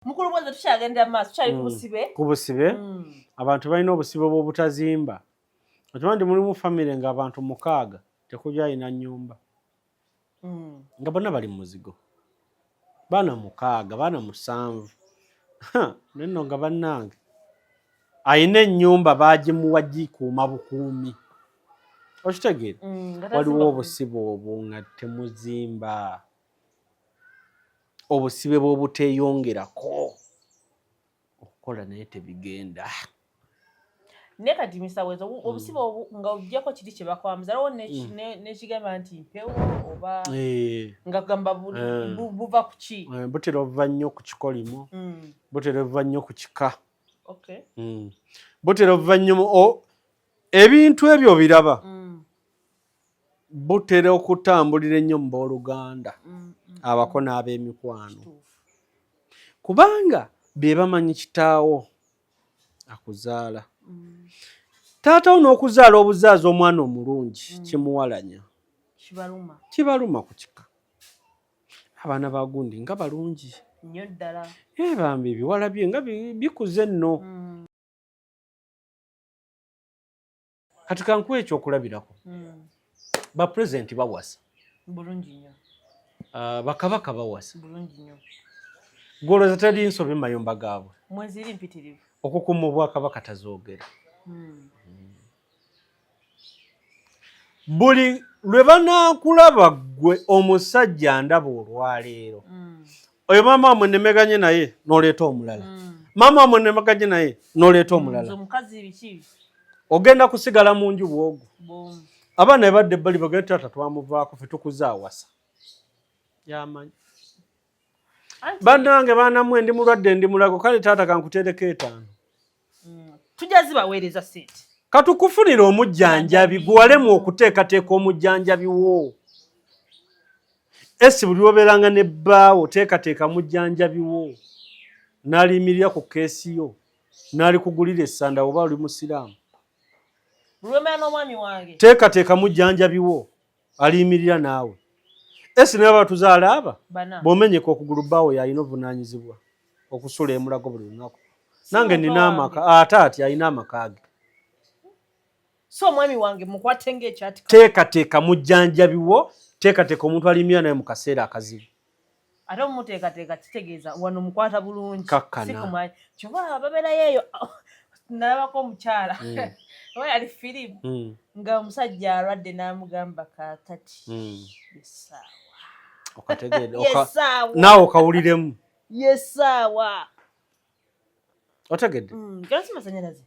mukulu bwanza tukyagenda maaso tukyali ku busibe abantu balina obusibe bw'obutazimba okimanyi nti mulimu famire ng'abantu 6 tekuli alina nnyumba nga bonna bali mu muzigo baana 6 baana 7 nenno nga bannange ayina ennyumba baagimuwa gikuuma bukuumi okitegeera waliwo obusibe obwo nga temuzimba obusibe bw'obuteeyongerako okukola naye tebigenda naye kati misawezo obusibe nga ojjako kiri kye bakwambuza aliwo n'ekigamba nti mpewo oba nga gamba buva ku ki butera obuva nnyo ku kikolimo butera obuva nnyo ku kika butera obuva nnyo ebintu ebyo biraba butera okutambulira ennyo mu booluganda abako n'ab'emikwano kubanga be bamanyi kitaawo akuzaala taatawo n'okuzaala obuzaazi omwana omulungi kimuwalanya kibaluma ku kika abaana ba gundi nga balungi nnyo ddala bambi ebiwala bye nga bikuze nno kati kankuwa ekyokulabirako bapulezidenti bawasa bulungi nnyo bakabaka bawasa bulungi nnyo gwolowooza teri nsobe mu mayumba gaabwe mweziri mpitirivu okukuuma obwakabaka tazoogera buli lwe banaakulaba ggwe omusajja ndaba olwaleero oyo maama wamwe nemeganye naye n'oleeta omulala maama wamwe nemeganye naye n'oleeta omulala omukazi biki ogenda kusigala mu nju bwogwo abaana ebadde ebbali bagenda taata twamuvaako fe tukuzaawasa yamanyi bannange baanamwe ndi mulwadde ndi mulago kale taata kankuteereko 5 tujja zibaweereza sente katukufunira omujjanjabi gwewalemu okuteekateeka omujjanjabi wo esi buli obeeranga ne bbaawo teekateeka mujjanjabi wo n'aliyimirira ku keesi yo n'alikugulira essanda oba oli musiraamu lwemera n'omwami wange teekateeka mujjanjabi wo aliyimirira naawe esi naye batuzaala aba bw'omenyeka okugulu bbaawo yalina obuvunaanyizibwa okusula emulago buli lunaku nange nina amaka ate ati alina amaka ge so omwami wange mukwate ng'ekyati teekateeka mujjanjabi wo teekateeka omuntu aliyimirira naye mu kaseera akazibu ate omumuteekateeka kitegeeza wano mukwata bulungi kakkana kyova babeerayo eyo nalabako omukyala oba yali firimu nga omusajja alwadde n'amugamba kaakati yesaawa okategeera naawe okawuliremu yesaawa otegedde gala si masanyalaze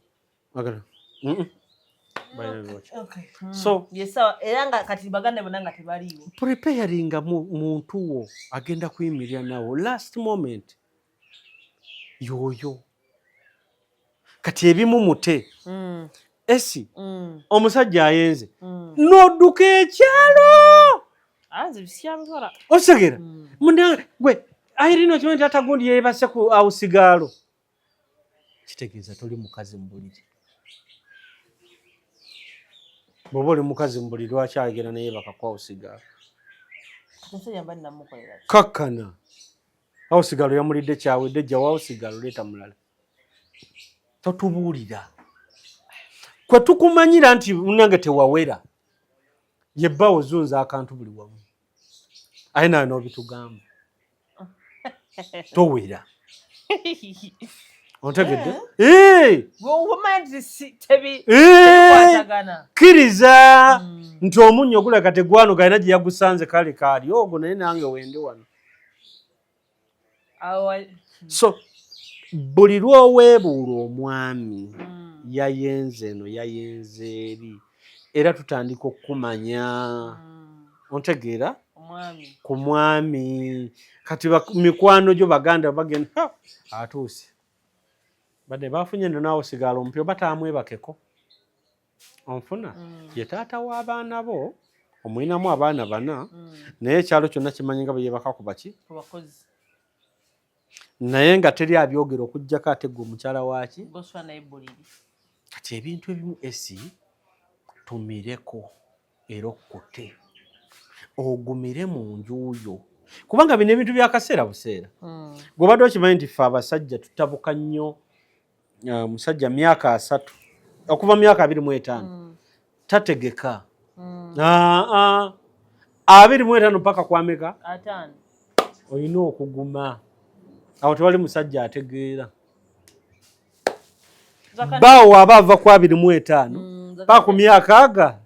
so yesaawa era nga kati baganda bonna nga tebaliiwo preparinga muntu wo agenda kuyimirira nawo last moment yoyo kati ebimu mute esi omusajja ayenze n'odduka ekyalo osegera munange gwe ayirina okimanyi taata gundi yeebase ku awusigaalo kitegeeza toli mukazi mu buliri bw'oba oli mukazi mu buliri lwaki agenda naye bakaku awusigaalo kakkana awusigaalo yamulidde kyawedde jjawo awusigaalo leeta mulala totubuulira kwe tukumanyira nti munange tewawera yebba ozunza akantu buli wamu aye nawe n'obitugamba towera ontegedde kkiriza nti omunnyo ogulaka tegwano galina gye yagusanze kale kaali ogwo naye nange wende wano so buli lw'oweebuula omwami yayenze eno yayenze eri era tutandika okumanya ontegeera ku mwami kati mikwano gyo baganda bagenda atuuse badde bafunye nno naawe sigala omupya batamwebakeko onfuna ye taata w'abaana bo omulinamu abaana 4 naye ekyalo kyonna kimanyi nga bwe yebaka ku baki naye nga teri abyogera okuggyako ate gwe omukyala waaki kati ebintu ebimu esi tumireko era okkute ogumire mu nju yo kubanga bino ebintu byakaseera buseera gwobadde okimanyi nti ffe abasajja tutabuka nnyo musajja myaka 3 okuva myaka 25 tategeka 25 paka kwameka olina okuguma awo tewali musajja ategeera bawo aba ava ku 25 paka ku myaka aga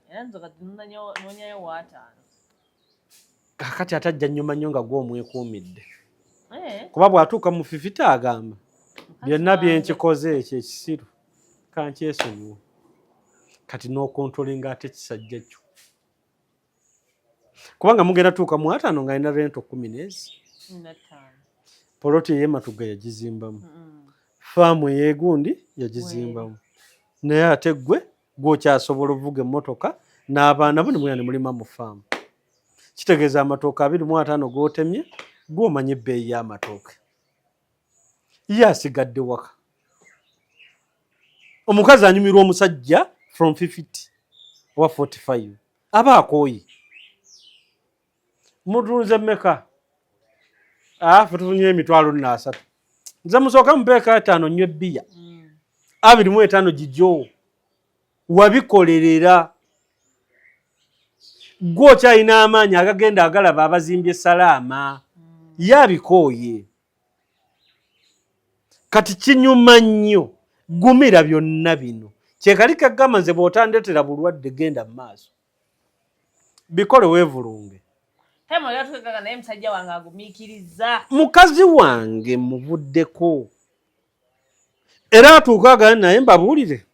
kakati atajja nnyuma nnyo nga gw'omwekuumidde kuba bw'atuuka mu fifita agamba byonna byenkikoze ekyo ekisiru kankyesonyiwa kati n'okontrolinga ate kisajja kyo kubanga mugenda tuuka mu 5 nga alina rento 10 poloti ey'ematuga yagizimbamu faamu eyeegundi yagizimbamu naye ate gwe gw'okyasobola ovuga emmotoka n'abaana bo ne muyana mulima mu faamu kitegeeza amatooke 25 g'otemye gw'omanya ebbeeyi y'amatooke ye asigadde waka omukazi anyumirwa omusajja from 50 oba 45 aba akooye mutunze mmeka fe tufunye emitwalo 3 nze musooka mupeeka 5 nnyo ebbiya 25 gijjo wabikolerera gw'okyalina amaanyi agagenda agalaba abazimbye salaama yabikooye kati kinyuma nnyo gumira byonna bino kyekalika agamba nze bw'otandetera bulwadde genda mu maaso bikole weevulunge mukazi wange muvuddeko era atuuka agani naye mbabuulire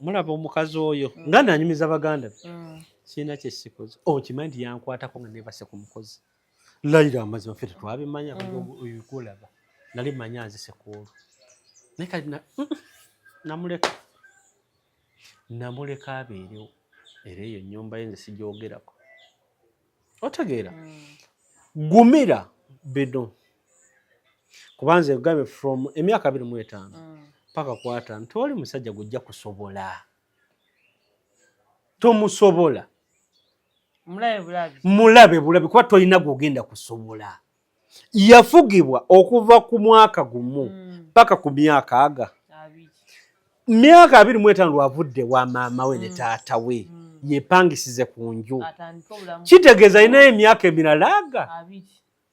mulaba omukazi oyo nga nanyumiza baganda kiina kyesikoze okimanyi nti yankwatako nga neebase ku mukozi layira amazima ffe tetwabimanya oyikulaba nali manya nze sekuolo naye kati namuleka abeerewo era eyo ennyumba ye nze sijoogerako otegeera gumira bino kubanza egambe from emyaka 25 paka ku 5 tewali musajja gujja kusobola tomusobola mulabe bulabi kuba tolina gwogenda kusobola yafugibwa okuva ku mwaka gumu paka ku myaka aga myaka 25 lwavudde wa maama we ne taata we yepangisize ku nju kitegeeza inayo emyaka emirala aga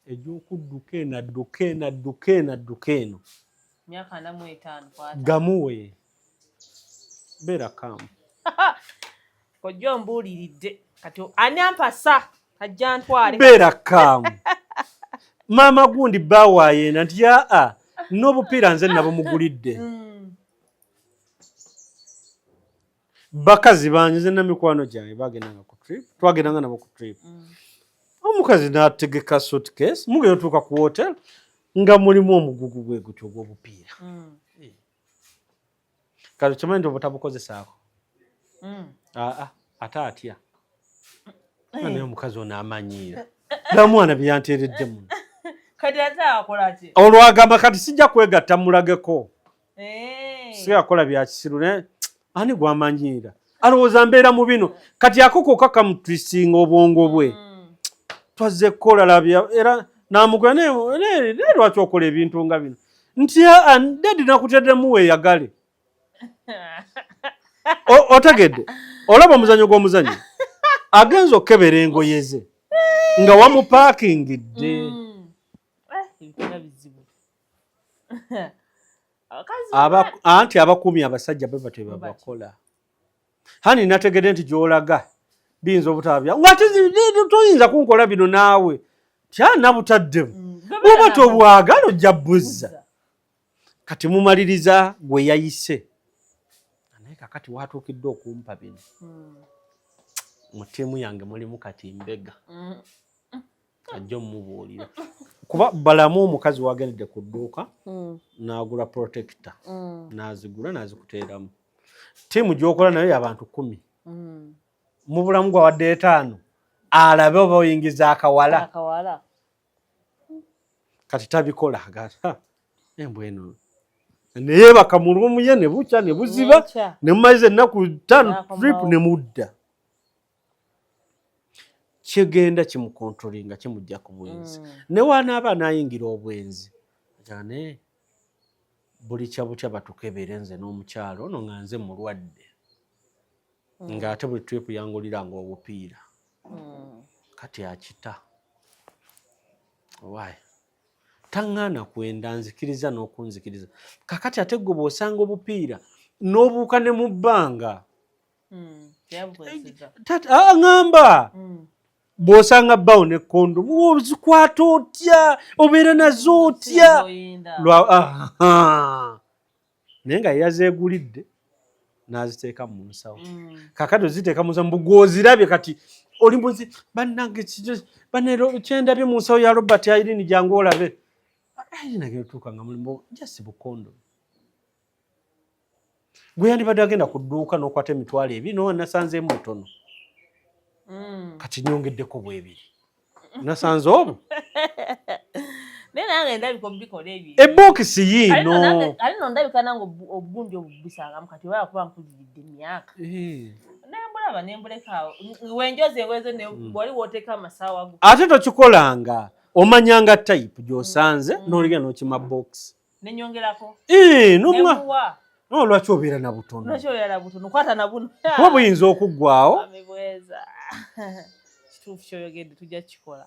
egy'okudduka enadduka eno gamuwe beera kamu kojja ombuuliridde kati ani ampasa ajja ntwale beera kamu maama gundi bawaayena nti aa n'obupiira nze nabo mugulidde bakazi bange nze namikwano gyange bagendanga ku trip twagendanga nabo ku trip omukazi n'ategeka suitcase mugenda otuuka ku hotel nga mulimu omugugu gwe gutyo ogw'obupiira kati kimanyi nti obutabukozesaako ate atya naye omukazi ono amanyiira namwana byeyanteeredde muno olwagamba kati sijja kwegatta mulageko sigakola bya kisiru naye ani gwamanyiira alowooza mbeera mu bino kati akoko kakamutwisinga obwongo bwe twazze kukola labya era namugwa naye lwaki okola ebintu nga bino nti dedi nakuteddemu weeyagale otegedde olaba omuzanyo gw'omuzanyo agenza okukebera engoye ze nga wamupaakingidde anti abakuumi abasajja be batebabakola hani nategedde nti gy'olaga biyinza obutabya ng'ate toyinza kunkola bino naawe kyanabutaddemu oba tobwagala ojja buzza kati mumaliriza gwe yayise naye kakati watuukiddwa okumpa bino mu ttiimu yange mulimu kati mbega ajja omubuulira kuba balamu omukazi wagendedde ku dduuka n'agula protector n'azigula n'azikuteeramu ttiimu gy'okola nayo y'abantu 10 mu bulamu gwawadde 5 alabe oba oyingiza akawala kati tabikola embw eno neyeebaka mu lumu ye ne bukya ne buziba ne mumaliza ennaku 5 trip ne mudda kigenda kimukontrolinga kimujja ku bwenzi ne wanaaba anayingira obwenzi jane buli kyabutya batukebere nze n'omukyalo ono nga nze mulwadde ng'ate buli twekuyanguliranga obupiira kati akita wayi taŋŋaana kwenda nzikiriza n'okunzikiriza kakati ate gwe bw'osanga obupiira n'obuuka ne mu bbanga ŋŋamba bw'osanga bbaawo ne kondomu ozikwata otya obeera nazo otya naye nga yazeegulidde n'aziteeka mu nsawo kakati oziteeka mu nsawo mbugwe ozirabye kati oli muzi bannange kyendabye mu nsawo ya Robert Irene jangu olabe nagenda tuuka nga mulimu jasi bukondo gwe yandibadde agenda ku dduuka n'okwata emitwalo ebiri no nasanzeemu mutono kati nyongeddeko bwebiri nasanze obwo naye nange ndabika obubikola ebyo ebokisi yiino ali no ndabika nange obugundi obubisangamu kati oba kuba nkuliridde emyaka nembulaba nembulekaawo wenjozi engoze wali wooteeka amasaawa go ate tokikolanga omanyanga type gy'osanze n'oligenda n'okima bokisi nenyongerako nomwa lwaki obeera na butono kwata na buno kuba buyinza okuggwawo kituufu kyoyogedde tujja kikola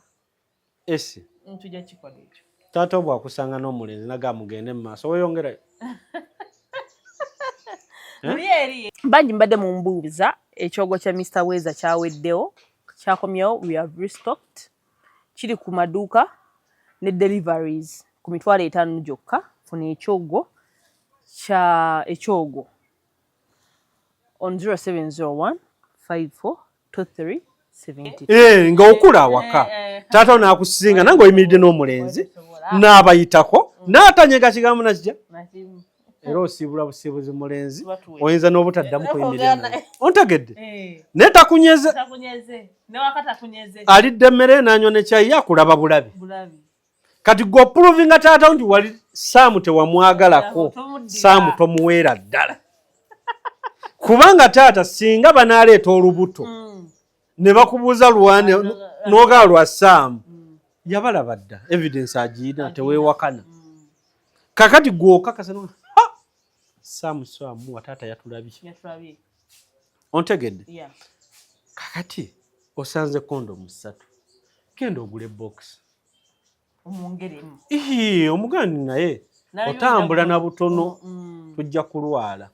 esi tujja kikola ekyo taata bwakusanga n'omulenzi nagamugende mu maaso weyongerayo bangi mbadde mu mbuuza ekyogo kya Mr. Weza kyaweddewo kyakomyewo we have restocked kiri ku maduuka ne deliveries ku mitwalo 5 gyokka funa ekyogo on 0701 5423 70 nga okula awaka taata onaakusinga nange oyimiridde n'omulenzi n'abayitako n'atanyega kigambo nakijja era osiibula busiibuzi mulenzi oyinza n'obutaddamu kuyimirira ontegedde naye takunyeze alidde emmere n'anywa ne kyayi akulaba bulabi kati gwe opuruvinga taata nti wali saamu tewamwagalako saamu tomuweera ddala kubanga taata singa banaaleeta olubuto ne bakubuuza lwane n'ogaa lwa saamu yabalaba dda evidence agiina teweewakana kakati gw'okakasa saamu wa taata yatulabye ontegedde kakati osanze kondomu 3 genda ogula ebokisi omugandi naye otambula na butono tujja kulwala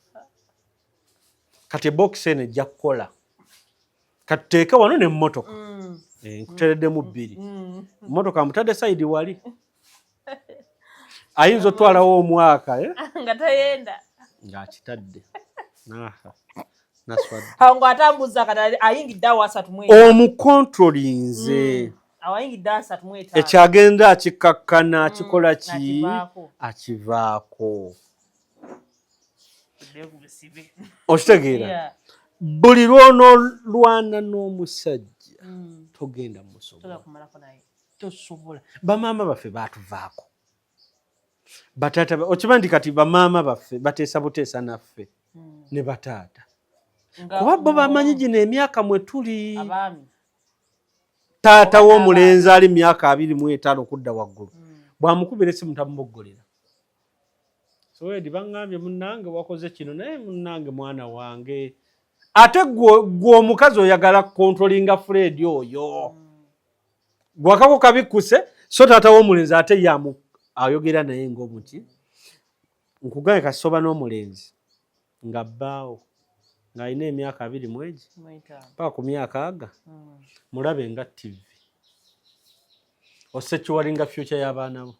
kati ebokisi eno ejja kukola kati tuteeke wano n'emmotoka nkuteereddemu 2 emmotoka mutadde sayidi wali ayinza otwalawo omwaka nga tayenda ng'akitadde awo ng'atambuza kati ayingidde awo 3 omukontrolinze awayingidde 3 ekyagenda akikakkana akikola ki akivaako okitegeera buli lw'onoolwana n'omusajja togenda musobola tosobola bamaama baffe baatuvaako bataata okimanyi nti kati bamaama baffe bateesa buteesa naffe ne bataata kuba bo bamanyi gino emyaka mwe tuli taata w'omulenzi ali myaka 25 okudda waggulu bwamukubira essimu tamuboggolera soedi baŋŋambye munnange wakoze kino naye munnange mwana wange ate gwe omukazi oyagala kontrolinga Fred oyo gwakako kabikkuse so taata w'omulenzi ate ayogera naye ng'omuti nkugambye kasoba n'omulenzi nga bbaawo ng'alina emyaka 2 mwegi paka ku myaka aga mulabe nga TV osekiwalinga future y'abaana bo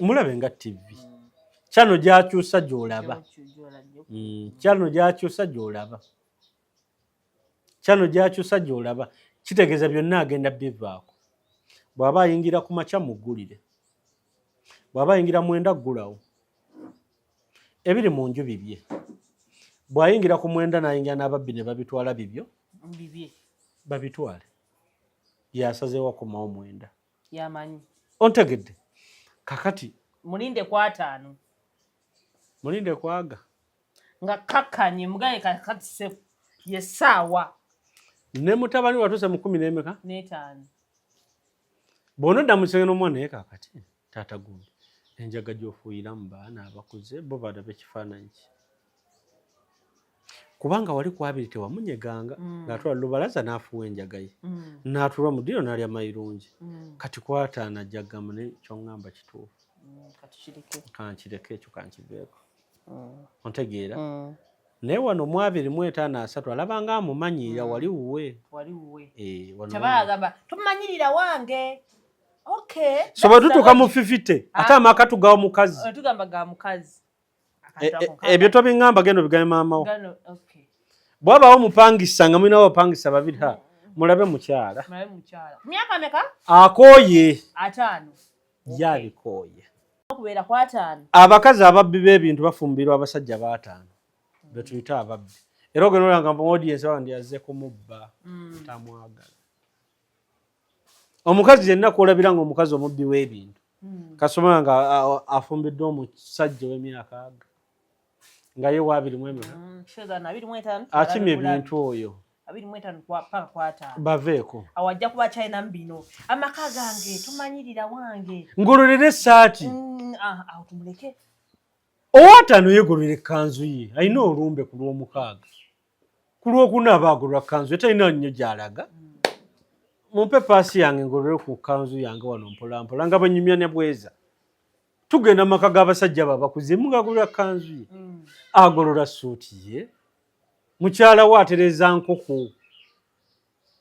mulabe nga TV kyano gyakyusa gy'olaba kyano gyakyusa gy'olaba kitegeeza byonna agenda bivaako bw'aba ayingira ku makya muggulire bw'aba ayingira mwenda ggulawo ebiri mu nju bibye bw'ayingira ku mwenda n'ayingira n'ababbi ne babitwala bibyo babitwale yasazeewo kumawo mwenda yamanyi ontegedde kakati mulinde ku 5 mulinde kwaga nga kakkanye mugaye kakati yessaawa ne mutabani watuse mu 10 n'emeka n'etaano bw'onodda mu kisenge n'omwana naye kaakati taata gundi enjaga gy'ofuuyira mu baana abakuze bo balaba ekifaananyi ki kubanga wali kwabiri tewamunyeganga ng'atwala lubalaza n'afuwa enjaga ye n'atulwa mu ddiro n'alya mayirungi kati kwataana ajjagamu ne ky'oŋŋamba kituufu kankireke ekyo kankiveeko ontegeera naye wano mu 253 alabanga amumanyiira wali wuwe tebaagamba tumanyirira wange so bwe tutuuka mu 50 ate amaka tugawa mukazi tugamba ga mukazi ebyo tobiŋŋamba genda obigabe maamawo bw'abaawo mupangisa nga mulina bapangisa babiri mulabe mukyala myaka meka akooye 5 yabikooye okubeera ku 5 abakazi ababbi b'ebintu bafumbirwa abasajja b5 betuyita ababbi era ogenda olanga mu audience abandi yazze kumubba tamwagala omukazi yenna kwolabira nga omukazi omubbi w'ebintu kasoma nga afumbiddwa omusajja w'emyaka aga nga ye wa 25 akimye ebintu oyo 25 paka ku 5 baveeko awajja kuba China mbino amaka gange tumanyirira wange ngololere essaati aho tumuleke owataano yegololera ekkanzu ye alina olumbe ku lw'omukaaga ku lwokuna aba agololera kkanzu ye talina nnyo gy'alaga mumpe paasi yange ngololere ku kkanzu yange wano mpolampola nga bwenyumya ne bweza tugenda maka g'abasajja babakuze mugagololera kkanzu ye agolola suuti ye mukyala we atereza nkoko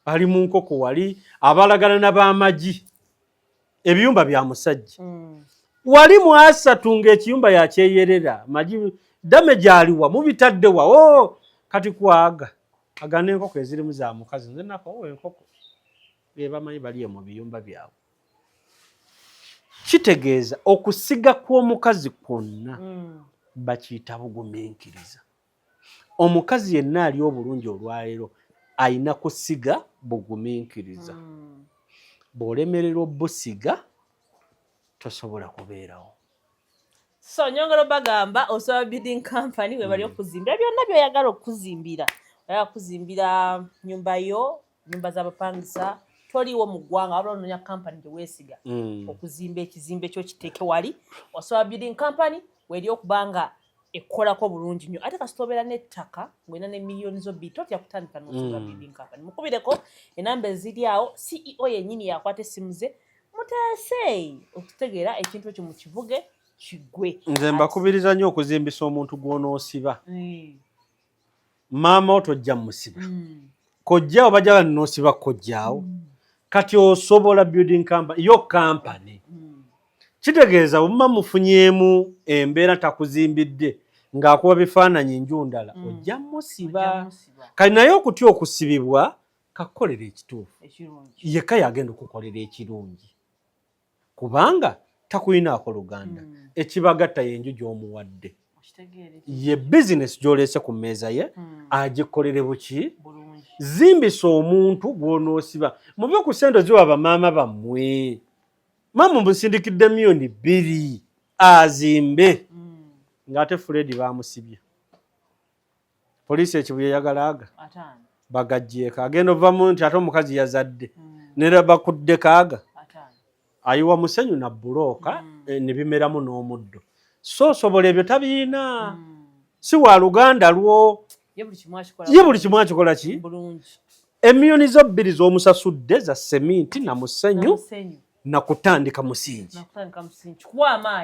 ali mu nkoko wali abalagana n'ab'amagi ebiyumba bya musajja wali mu 3 ng'ekiyumba yakyeyerera magi dame gyaliwa mubitaddewa kati kwaga agana enkoko ezirimu za mukazi nze nako enkoko bebamanyi baliye mu biyumba byabwe kitegeeza okusiga kw'omukazi kwonna bakiyita bugumiikiriza omukazi yenna ali obulungi olwaleero ayina kusiga bugumiikiriza bw'olemerera obusiga tosobola kubeerawo so nyongera bagamba osobola building company we bali okuzimbira byonna byoyagala okuzimbira oyagala kuzimbira nyumba z'abapangisa toliwo mu ggwanga wabula onoonya company gye weesiga okuzimba ekizimbe kyo kiteeke wali osobola building company weri okubanga ekkolako bulungi nnyo ate kasita obeera n'ettaka ng'olina ne miliyoni zo bbiri totya kutandika n'osobola building company mukubireko enamba eziri awo CEO yennyini yakwata essimu ze muteese okutegeera ekintu ekyo mu kivuge kiggwe nze mbakubiriza nnyo okuzimbisa omuntu gw'onoosiba maama wo tojja musiba kojjaawo bajagala n'osiba kojjaawo kati osobola building company yo company kitegeeza bw'omuba mufunyeemu embeera takuzimbidde ng'akuba bifaananyi njundala ojja musiba kali naye okutya okusibibwa kakukolera ekituufu yekka yagenda okukolera ekirungi kubanga takuyinaako luganda ekibagatta yenju gy'omuwadde ye bizinesi gy'oleese ku mmeeza ye agikolere buki zimbisa omuntu gw'onoosiba muve ku ssente ziwa bamaama bammwe maama musindikidde miliyoni 2 azimbe ng'ate Fred bamusibye poliisi ekibuye yagalaga bagajjeeko agenda ovamu nti ate omukazi yazadde nera bakudde kaaga ayiwa musenyu na bulooka ne bimeramu n'omuddo so osobola ebyo tabiina si wa luganda lwo ye buli kimu akikola ki emiliyoni zo 2 z'omusasudde za seminti na musenyu na kutandika musingi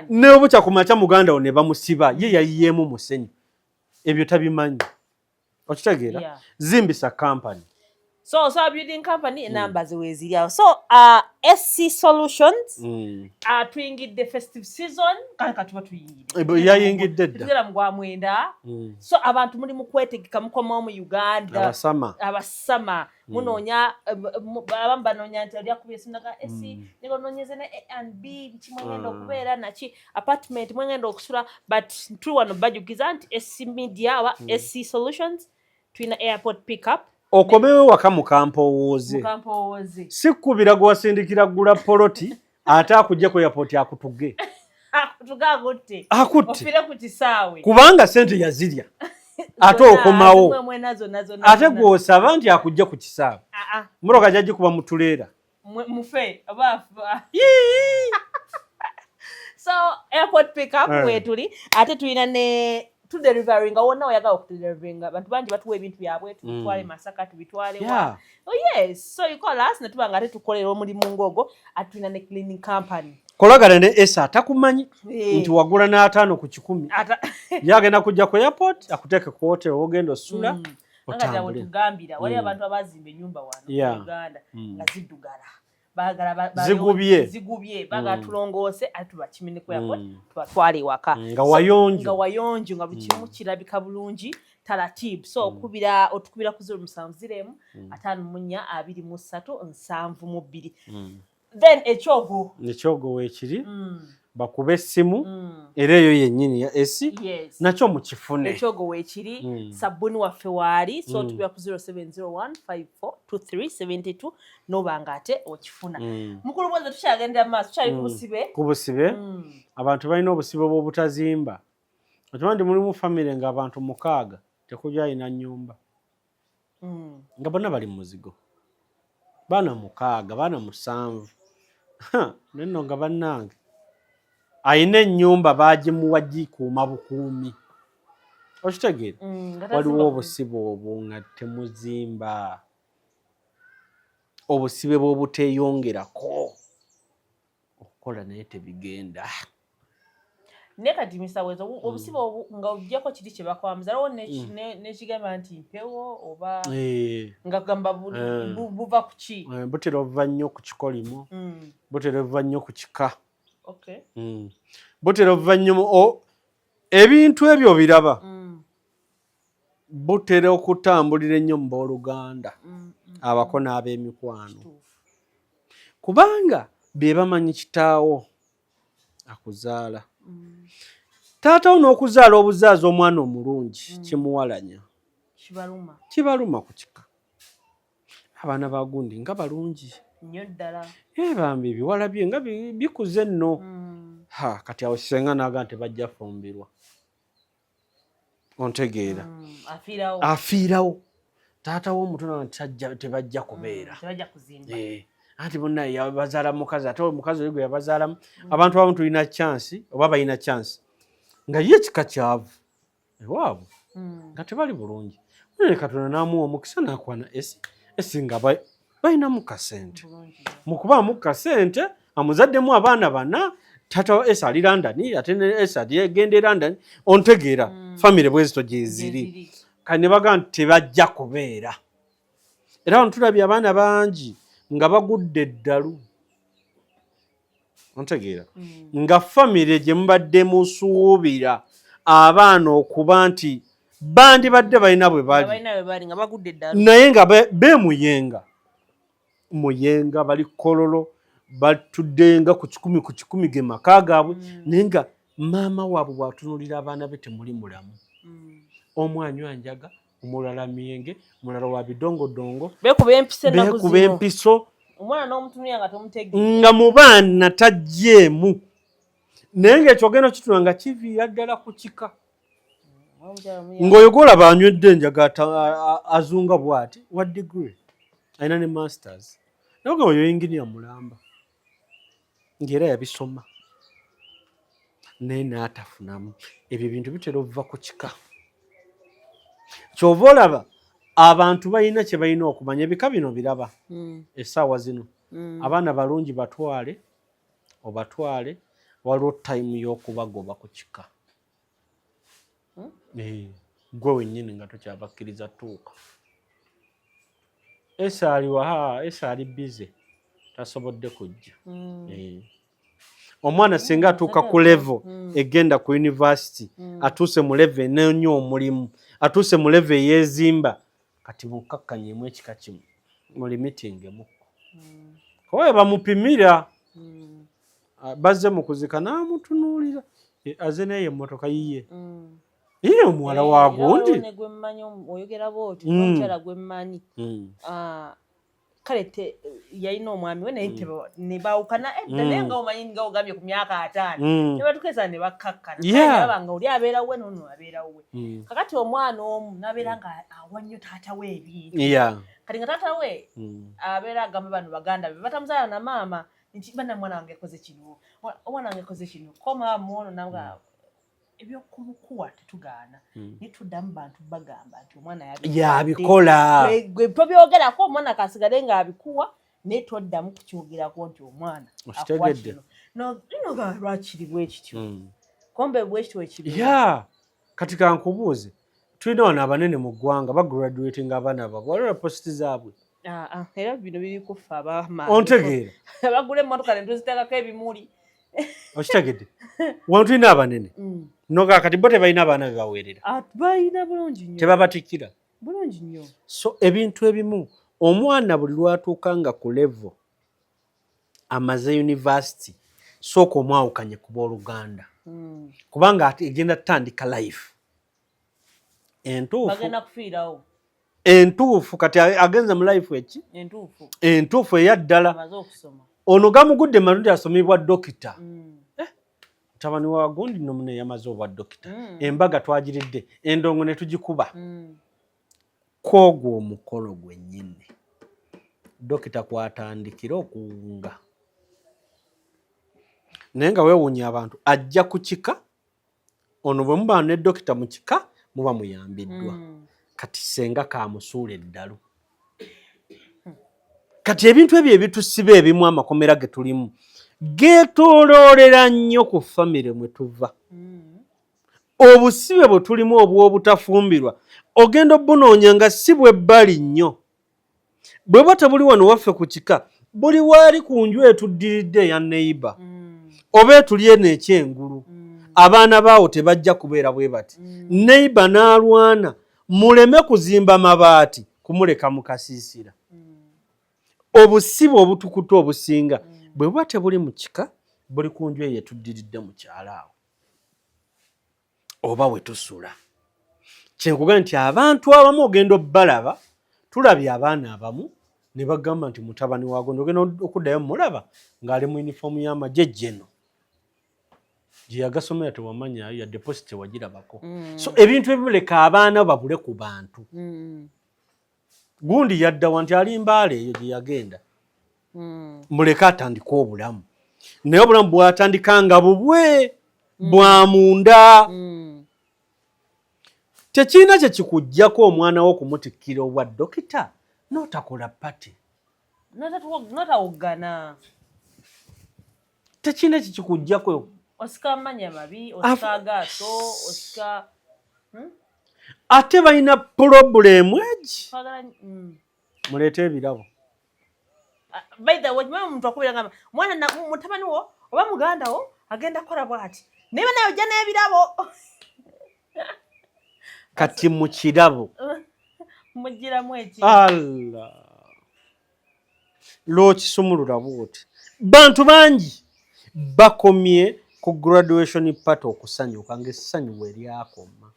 ne obukya ku makya muganda wo ne bamusiba ye yayiyeemu musenyu ebyo tabimanyi okitegeera zimbisa company so building company enamba ziweziri awo so SC Solutions tuyingidde festive season katuba tuyingidde yayingidde dda mu gwa mwenda so abantu muli mu kwetegeka mukomawo mu Uganda abasama munoonya abamu banoonya nti oli akubye esimu naga SC nigo noonyeze ne A&B biki mwengenda okubeera naki apartment mwengenda okusula but tuli wano bajugiza nti SC Media aba SC Solutions tulina airport pickup okomewe waka mukampowooze sikkubira gwe wasindikira gula poloti ate akujje ku airport akutuge akutuge akutte ofire ku kisaawe kubanga sente yazirya ate okomawo ate gw'osaba nti akujja ku kisaawe mmotoka gyagikuba mu tuleera mufe abafa so airport pickup wetuli ate tulina ne to delivery nga wonna oyagala okudelivering abantu bangi batuwa ebintu byabwe tubitwale Masaka tubitwale wa yes so you call us ne tuba nga ate tukolera omulimu ng'ogwo ate tulina ne cleaning company kolagana ne esa atakumanyi nti wagula n'ataano ku 10 yagenda kujja ku airport akuteeke ku hotel ogenda osula otambule tugambira wali abantu abazimba ennyumba wano mu Uganda nga ziddugala zigubye baga tulongoose ate tubakimine ku airport tubatwale ewaka nga wayonjo nga buli kimu kirabika bulungi taratib so otukubira ku 0705 542 then ekyogo weekiri bakube essimu era eyo yennyini ya esi nakyo mukifune ekyogo weekiri sabuni waffe waali so tukubira ku 0701542372 nobanga ate okifuna mukulu bwoza tukyagendera mu maaso tukyali ku busibe abantu balina obusibe bw'obutazimba okimanyi nti mulimu famire ng'abantu 6 tekujja alina nnyumba nga bonna bali mu muzigo baana 6 baana 7 nenno nga bannange ayina ennyumba baagimuwa gikuuma bukuumi okitegeera waliwo obusibe obwo nga temuzimba obusibe bw'obuteeyongerako okukola naye tebigenda ne kati misaweza obusibe nga ojjako kiri kye bakwamza aliwo nekigamba nti mpewo oba nga gamba buva ku ki butera obuva nnyo ku kikolimo butera obuva nnyo ku kika butera obuva nnyo ebintu ebyo biraba butera okutambulira ennyo mu booluganda abako n'ab'emikwano kubanga be bamanyi kitaawo akuzaala taata wo n'okuzaala obuzaazi omwana omulungi kimuwalanya kibaluma ku kika abaana ba gundi nga balungi nnyo ddala bambi ebiwalabye nga bikuze nno kati awo kisenga naaga nti bajja fumbirwa ontegeera afiirawo taata w'omutono nti tebajja kubeera anti bonna yabazaala mukazi ate omukazi oyo gwe yabazaalamu abantu abamu tulina chansi oba balina chansi nga ye kika kyavu ewaabwe nga tebali bulungi naye Katonda n'amuwa omukisa n'akwana esi nga balinamu kasente mu kubaamu kasente amuzaddemu abaana 4 taata wa esi ali London ate ne esi agenda e London ontegeera famire bwezito gyeziri kati ne bagamba nti tebajja kubeera era wano tulabye abaana bangi nga bagudde eddalu ontegeera nga famire gye mubadde musuubira abaana okuba nti bandibadde balina bwe bali naye nga beemuyenga muyenga bali kololo batuddenga ku 10 ge maka gaabwe naye nga maama waabwe bw'atunulira abaana be temuli mulamu omwanyu anjaga omulala miyenge mulala wa bidongodongo beekuba empiso omwana n'omutunulira nga tomutegeera nga mu baana tajjeemu naye ng'ekyogendo kitula nga kiviira ddala ku kika ng'oyo gw'olaba anywedde enjaga azunga bw'ati wa degree alina ne masters naye nga oyo yinginiya mulamba ng'era yabisoma naye n'atafunamu ebyo bintu bitera okuva ku kika kyova olaba abantu balina kye balina okumanya ebika bino biraba essaawa zino abaana balungi obatwale waliwo tayimu y'okubagoba ku kika gwe wennyini nga tokyabakkiriza tuuka esa ali bize tasobodde kujja omwana singa atuuka ku level egenda ku university atuuse mu level enoonya omulimu atuuse mu level eyeezimba kati mukakkanyeemu ekika kimu mu limitingemu oyo bamupimira bazze mu kuzika n'amutunuulira aze naye emmotoka yiye ye omuwala wa gundi kale yalina omwami we naye ne baawukana edda naye nga omanyi nga ogambye ku myaka 5 ne batukeza ne bakkakkana baba nga oli abeera we n'ono abeera we kakati omwana omu n'abeera nga awa nnyo taata we ebintu kati nga taata we abeera agamba bano baganda be batamuzaala na maama nti bana mwana wange yakoze kino omwana wange yakoze kino ko maama ono nabwa ebyokumukuwa tetugaana naye tuddamu bantu bagamba nti omwana yabikola gwe tobyogerako omwana kasigale ng'abikuwa naye toddamu kukyogerako nti omwana akuwa kino lino nga lwakiri bwe kityo kombe bwe kityo ekiri kati kankubuuze tulina wano abanene mu ggwanga bagraduating abaana babo walala positi zaabwe era bino biri kufa abaamaani ontegeera bagula emmotoka ne tuziteekako ebimuli okitegedde wano tulina abanene noga kati bo tebalina abaana be baweerera balina bulungi nnyo tebabatikkira bulungi nnyo so ebintu ebimu omwana buli lwatuuka nga ku level amaze university sooka omwawukanye ku booluganda kubanga egenda tutandika life bagenda kufiirawo entuufu kati agenze mu life eki entuufu eyaddala ono gamugudde malundi asomebwa dokita mutabani wa gundi nomune yamaze obwa dokita embaga twagiridde endongo ne tugikuba kwogwo omukolo gwennyini dokita kwatandikira okuwunga naye nga weewuunya abantu ajja ku kika ono bwe muba ne dokita mu kika muba muyambiddwa kati senga kamusuula eddalu kati ebintu ebyo ebitusiba ebimu amakomera ge tulimu geetooloolera nnyo ku famire mwe tuva obusibe bwe tulimu obw'obutafumbirwa ogenda obunoonya nga si bwe bbali nnyo bwe bwa tebuli wano waffe ku kika buli waali ku nju etuddiridde eya neiba oba etuli eno ekyengulu abaana baawo tebajja kubeera bwe bati neiba n'alwana muleme kuzimba mabaati kumuleka mu kasiisira obusibe obutukutu obusinga bwe buba tebuli mu kika buli ku nju eyo etuddiridde mu kyalo awo oba we tusula kyenkugamba nti abantu abamu ogenda obbalaba tulabye abaana abamu ne bagamba nti mutabani waago ogenda okuddayo mulaba ng'ali mu yunifoomu y'amagye geno gye yagasomera tewamanyayo ya deposite wagirabako so ebintu ebimuleka abaana babule ku bantu gundi yaddawa nti ali mbaala eyo gye yagenda muleke atandika obulamu naye obulamu bwatandika nga bubwe bwa munda tekirina kye kikuggyako omwana wo okumutikkira obwa dokita n'otakola pati notawugana tekirina kye kikuggyako osika amanya mabi osika agaaso osika ate balina pulobulemu egi muleete ebirabo baitha wekimanya omuntu akubira ngamba mwana mutabani wo oba muganda wo agenda kukola bw'ati naye banaye ojja n'ebirabo kati mu kirabo mugiramu eki alla lwokisumulula bwoti bantu bangi bakomye ku graduation party okusanyuka ng'essanyu bwe lyakoma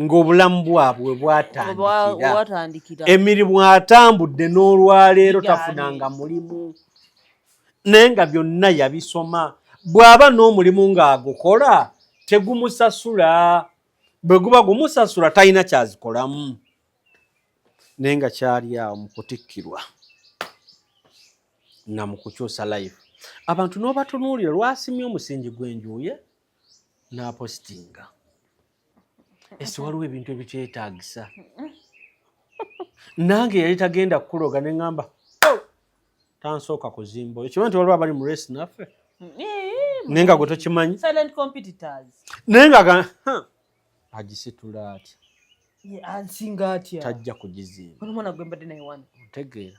ng'obulamu bwabwe bwatandikira emirimu atambudde n'olwaleero tafunanga mulimu naye nga byonna yabisoma bw'aba n'omulimu ng'agukola tegumusasula bwe guba gumusasula talina kyazikolamu naye nga kyali awo mu kutikkirwa na mu kukyusa life abantu n'obatunuulira lwasimye omusingi gw'enjuuye n'apositinga ese waliwo ebintu ebikyetaagisa nange yali tagenda kukuloga ne ŋŋamba tansooka kuzimba oyo kiba nti waliwo abali mu resi naffe naye nga gwe tokimanyi naye nga agisitula atya ansinga atya tajja kugizimba omwana gwe mbadde naye wano otegeera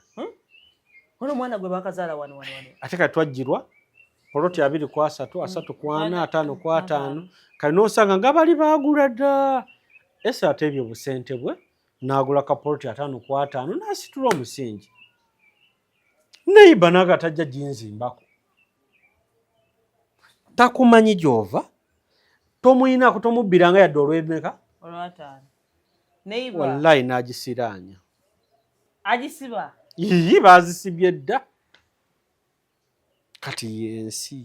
omwana gwe bakazaala wano ate kati twajjirwa poloti 2 ku 3 3 ku 4 5 ku 5 kali n'osanga nga bali baagula dda ese ate ebyo busente bwe n'agula kapoloti 5 ku 5 n'asitula omusingi neiba naga tajja ginzimbako takumanyi gy'ova tomuyinaako tomubbiranga yadde olw'emeka olw'ataano wallahi n'agisiraanya agisiba yiyi bazisibye dda kati yensi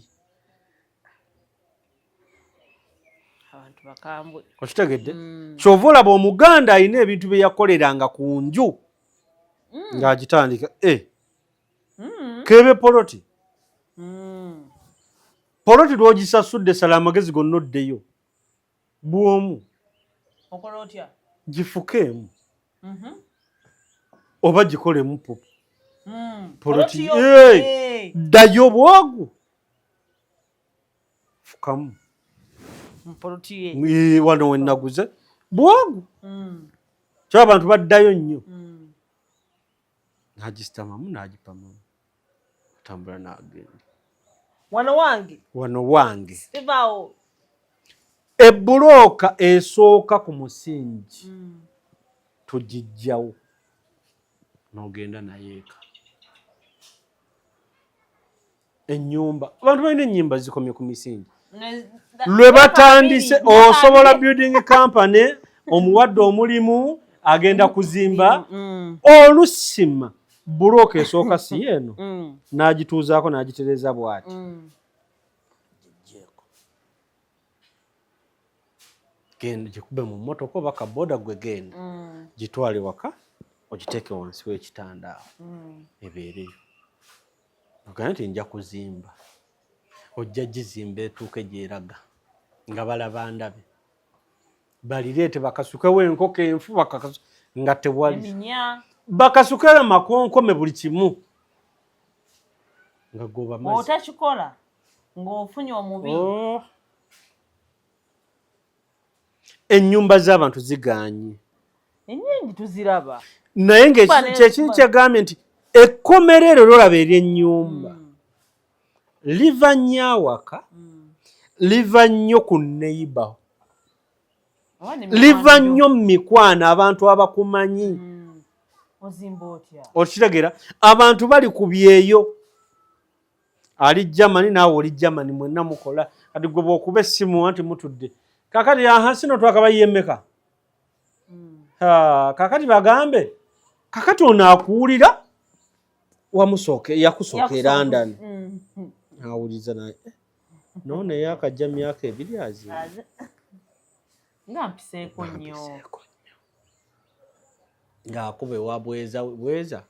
abantu bakambwe okitegedde kyova olaba omuganda alina ebintu bye yakoleranga ku nju ng'agitandika kebe poloti poloti lw'ogisasudde sala amagezi gonna oddeyo bwomu okola otya gifukeemu oba gikolemu popo poloti ddayo bwogu fukamu wano wenaguze bwogu kyo abantu baddayo nnyo n'agisitamamu n'agipamamu atambula n'agenda wano wange ebbulooka esooka ku musingi tugijjawo n'ogenda nayeeka ennyumba abantu balina ennyumba zikomye ku misingi lwe batandise osobola building company omuwadde omulimu agenda kuzimba olusima bulooka esooka si eno n'agituuzaako n'agitereza bw'ati genda gikube mu mmotoka oba kaboda gwe genda gitwale waka ogiteeke wansi w'ekitanda awo ebeereyo ogane nti nja kuzimba ojja gizimba etuuke gyeraga nga balaba ndabe balireete bakasukewo enkoko enfu nga tewali bakasukera makonkome buli kimu nga goba mazi otakikola ng'ofunye omubi ennyumba z'abantu ziganye ennyingi tuziraba naye ng'ekyekintu kyagambye nti ekkomerero lolaba ery'ennyumba liva nnyo awaka liva nnyo ku neighbor liva nnyo mu mikwano abantu abakumanyi okitegeera abantu bali ku byeyo ali Germany naawe oli Germany mwenna mukola kati gwe bw'okuba essimu nti mutudde kakati sino twakabayiye mmeka kakati bagambe kakati ono akuwulira wamusooke yakusooka e London awuliza naye none yakajja myaka ebiri azize nga mpiseeko nnyo ng'akuba ewa bweza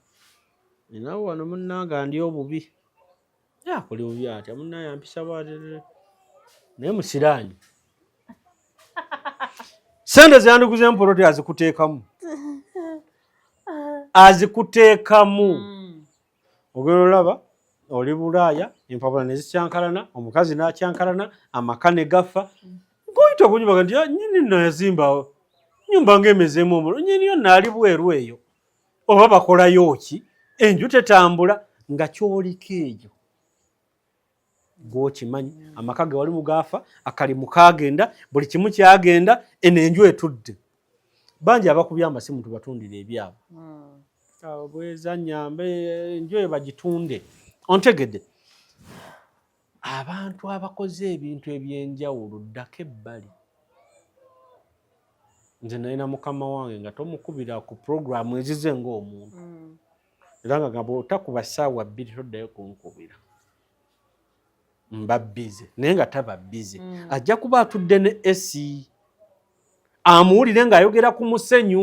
ninawe wano munnanga ndi obubi yakuli bubi atya munnaye ampisa bwaterere naye musiraanyi sente zandikuzeemu poloti azikuteekamu ogera olaba oli Bulaaya empapula ne zikyankalana omukazi n'akyankalana amaka ne gafa ngoyita okunyubaga nti nyini nno yazimba nyumba ng'emezeemu omuliro nyini yo naali bweru eyo oba bakolayo ki enju tetambula nga kyoliko eyo gwokimanyi amaka ge wali mugaafa akalimu kaagenda buli kimu kyagenda eno enju etudde bangi abakubya amasimu tubatundira ebyabo bweza nyambe enju eyo bagitunde ontegedde abantu abakoze ebintu ebyenjawulo ddako ebbali nze nalina mukama wange nga tomukubira ku puroguramu ezize ng'omuntu era nga gamba otakuba ssaawa 2 toddayo kunkubira mba bize naye nga taba bize ajja kuba atudde ne esi amuwulire ng'ayogera ku musenyu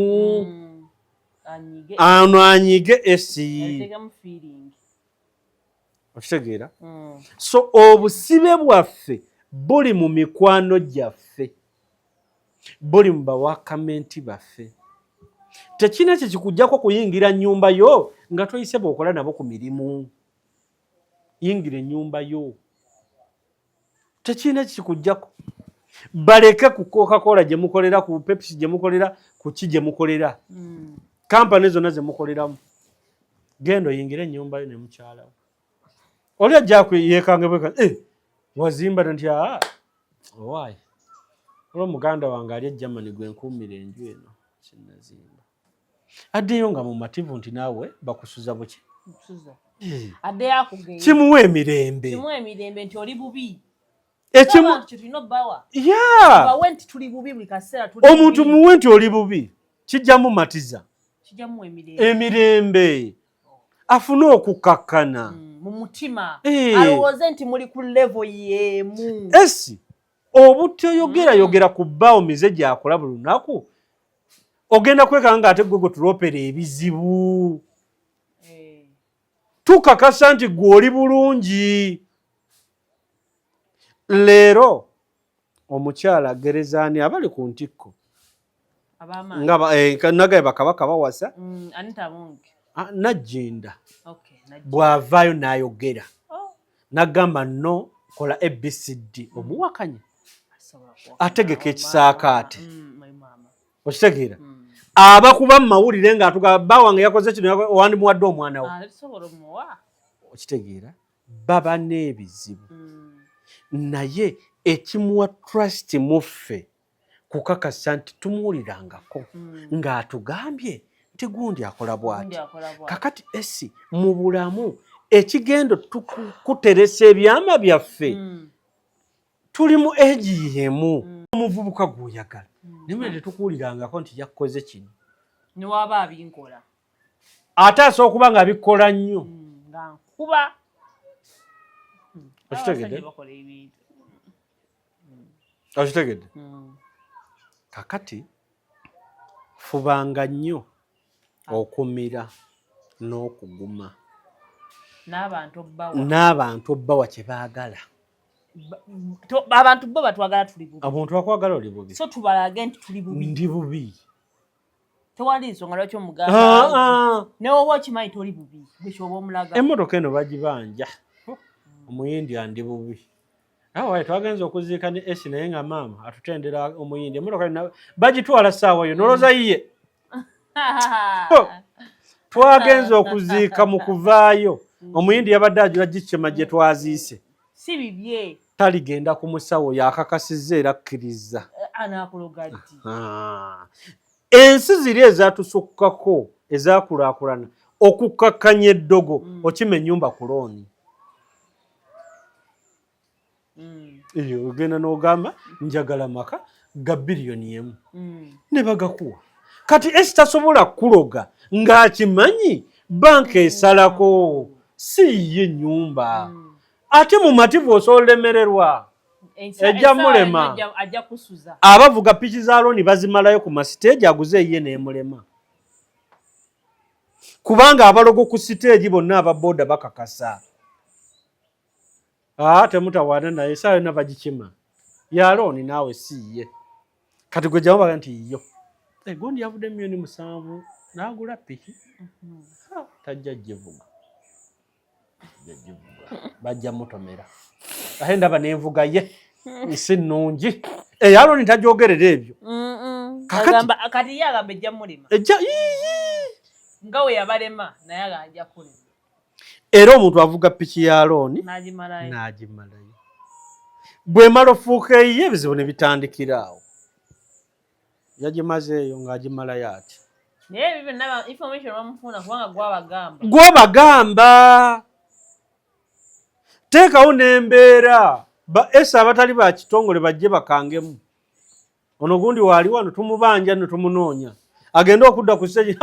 ano anyige esi okitegeera so obusibe bwaffe buli mu mikwano gyaffe buli mu bawakamenti baffe tekina kye kikujjako kuyingira nnyumba yo nga toyise bw'okola nabo ku mirimu yingira ennyumba yo tekina kikujjako baleke ku Coca-Cola gye mukolera ku Pepsi gye mukolera ku ki gye mukolera kampani zonna ze mukoleramu genda oyingire ennyumba yo ne mukyalawo oli ajja yeekange bweka wazimba nti owaayi olwo muganda wange ali e Germany gwe nkuumira enju eno sinnazimba addeyo nga mumativu nti naawe bakusuza buki kimuwa emirembe nti oli bubi omuntu muwe nti oli bubi kijja mumatiza kijamu emirembe emirembe afune okukakkana mu mutima alowooze nti muli ku level y'emu esi obutyoyogera ku bbaawo mize gyakola buli lunaku ogenda kwekanga ng'ate gwe gwe tulopera ebizibu tukakasa nti gwe oli bulungi leero omukyala Gerezaani abali ku ntikko nagaye bakabaka bawasa Najjinda bw'avaayo n'ayogera n'agamba no kola ABCD omuwakanya ategeka ekisaakaate okitegeera abakuba mu mawulire ng'atugamba baawange yakoze kino owandimuwadde omwana we okitegeera baba n'ebizibu naye ekimuwa trust muffe kukakasa nti tumuwulirangako ng'atugambye nti gundi akola bw'ati kakati esi mu bulamu ekigendo kuteresa ebyama byaffe tuli mu egi yemu omuvubuka gw'oyagala naye tetukuwulirangako nti yakoze kino niwaba abinkola ate asobola okuba ng'abikola nnyo nga nkuba okitegedde kakati fubanga nnyo okumira n'okuguma n'abantu obbawa kye baagala abantu bo batwagala tuli bubi abantu bakwagala oli bubi so tubalage nti tuli bubi ndi bubi tewali nsonga lwaki omugamba newoba okimanyi toli bubi bwekyoba omulaga emmotoka eno bagibanja omuyindi andi bubi awaye twagenza okuziika ne esi naye nga maama atutendera omuyindi emmotoka bagitwala ssaawa yo noloza yiye twagenza okuziika mu kuvaayo omuyindi yabadde ajula gikema gye twaziise si bibye taligenda ku musawo yakakasizza era akkiriza anakuloga ddi ensi ziri ezatusukkako ezakulaakulana okukkakkanya eddogo okima ennyumba ku looni eyo ogenda n'ogamba njagala maka ga biliyoni emu ne bagakuwa kati esi tasobola kuloga ng'akimanyi banka esalako si ye ennyumba ate mu mativu osobola olemererwa ejja mulema abavuga piki za looni bazimalayo ku masiteegi aguze ye n'emulema kubanga abalogo ku siteegi bonna ababooda bakakasa temutawaana naye saa yonna bagikima ya looni naawe si ye kati gwe jamu baga nti yo gundi yavudde miliyoni 7 n'agula piki tajja givuga bajja mutomera ate ndaba n'envuga ye si nnungi eya looni tajyogerera ebyo kati ye agamba ejja mulema nga we yabalema naye aganja kulema era omuntu avuga piki ya looni n'agimalayo bw'emala ofuuka eyiye ebizibu ne bitandikira awo yagimazeeyo ng'agimalayo ati naye ebyo byonna information bamufuna kubanga gwabagamba teekawo n'embeera esa abatali ba kitongole bajje bakangemu ono gundi waali wano tumubanja nno tumunoonya agenda okudda ku siteegi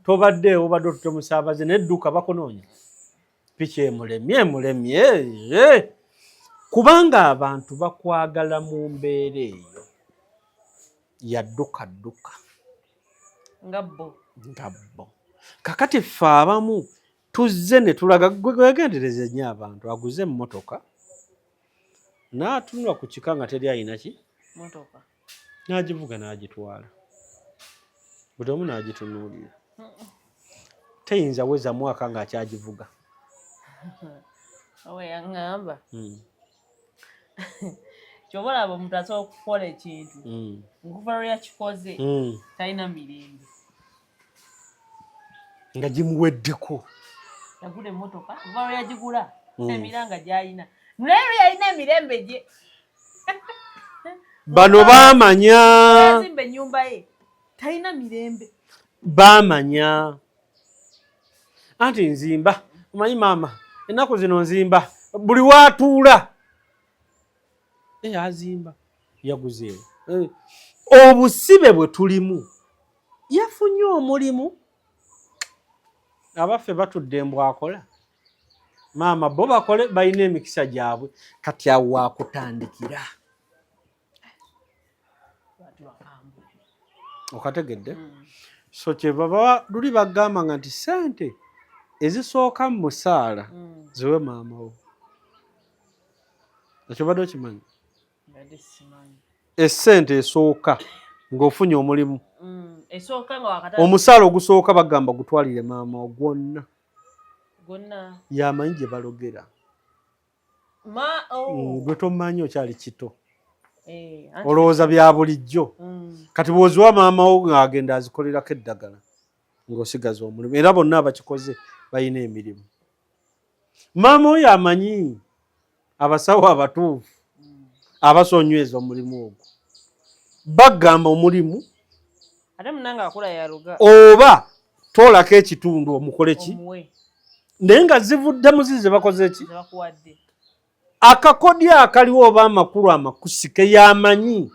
tobaddeewo badde otutemusaabaze nedduka bakunoonya piki emulemye kubanga abantu bakwagala mu mbeera eyo yaddukadduka nga bo kakati ffe abamu tuzze ne tulaga gwegendereze nnyo abantu aguze emmotoka n'atunula ku kika nga teri ayina ki n'agivuga n'agitwala buli omu n'agitunuulira teyinza weza mwaka ng'akyagivuga yaŋŋamba kyoba olaba omuntu asobola okukola ekintu nkuva lwe yakikoze talina mirembe nga gimuweddeko yagula emmotoka kuva lwe yagigula emiranga gy'alina naye lwe yalina emirembe gye bano baamanya yazimba ennyumba ye talina mirembe baamanya anti nzimba omanyi maama ennaku zino nzimba buli waatuula azimba yaguzeewo obusibe bwe tulimu yafunye omulimu abaffe batudde mbwakola maama bo bakole balina emikisa gyabwe kati awo wakutandikira okategedde so kyebaba luli bagamba nga nti sente ezisooka mu musaala ziwe maama wo ekyo badde okimanyi essente esooka ng'ofunye omulimu omusaala ogusooka bagamba gutwalire maama wo gwonna yamanyi gye balogera gwe tomanyi okyali kito olowooza bya bulijjo kati bw'oziwa maama wo ng'agenda azikolerako eddagala ng'osigaza omulimu era bonna abakikoze balina emirimu maama wo yamanyi abasawo abatuufu abasonyweza omulimu ogwo bagamba omulimu oba toolako ekitundu omukole ki naye nga zivuddemu zize bakoze ki akakodyo akaliwo oba amakulu amakusike yamanyi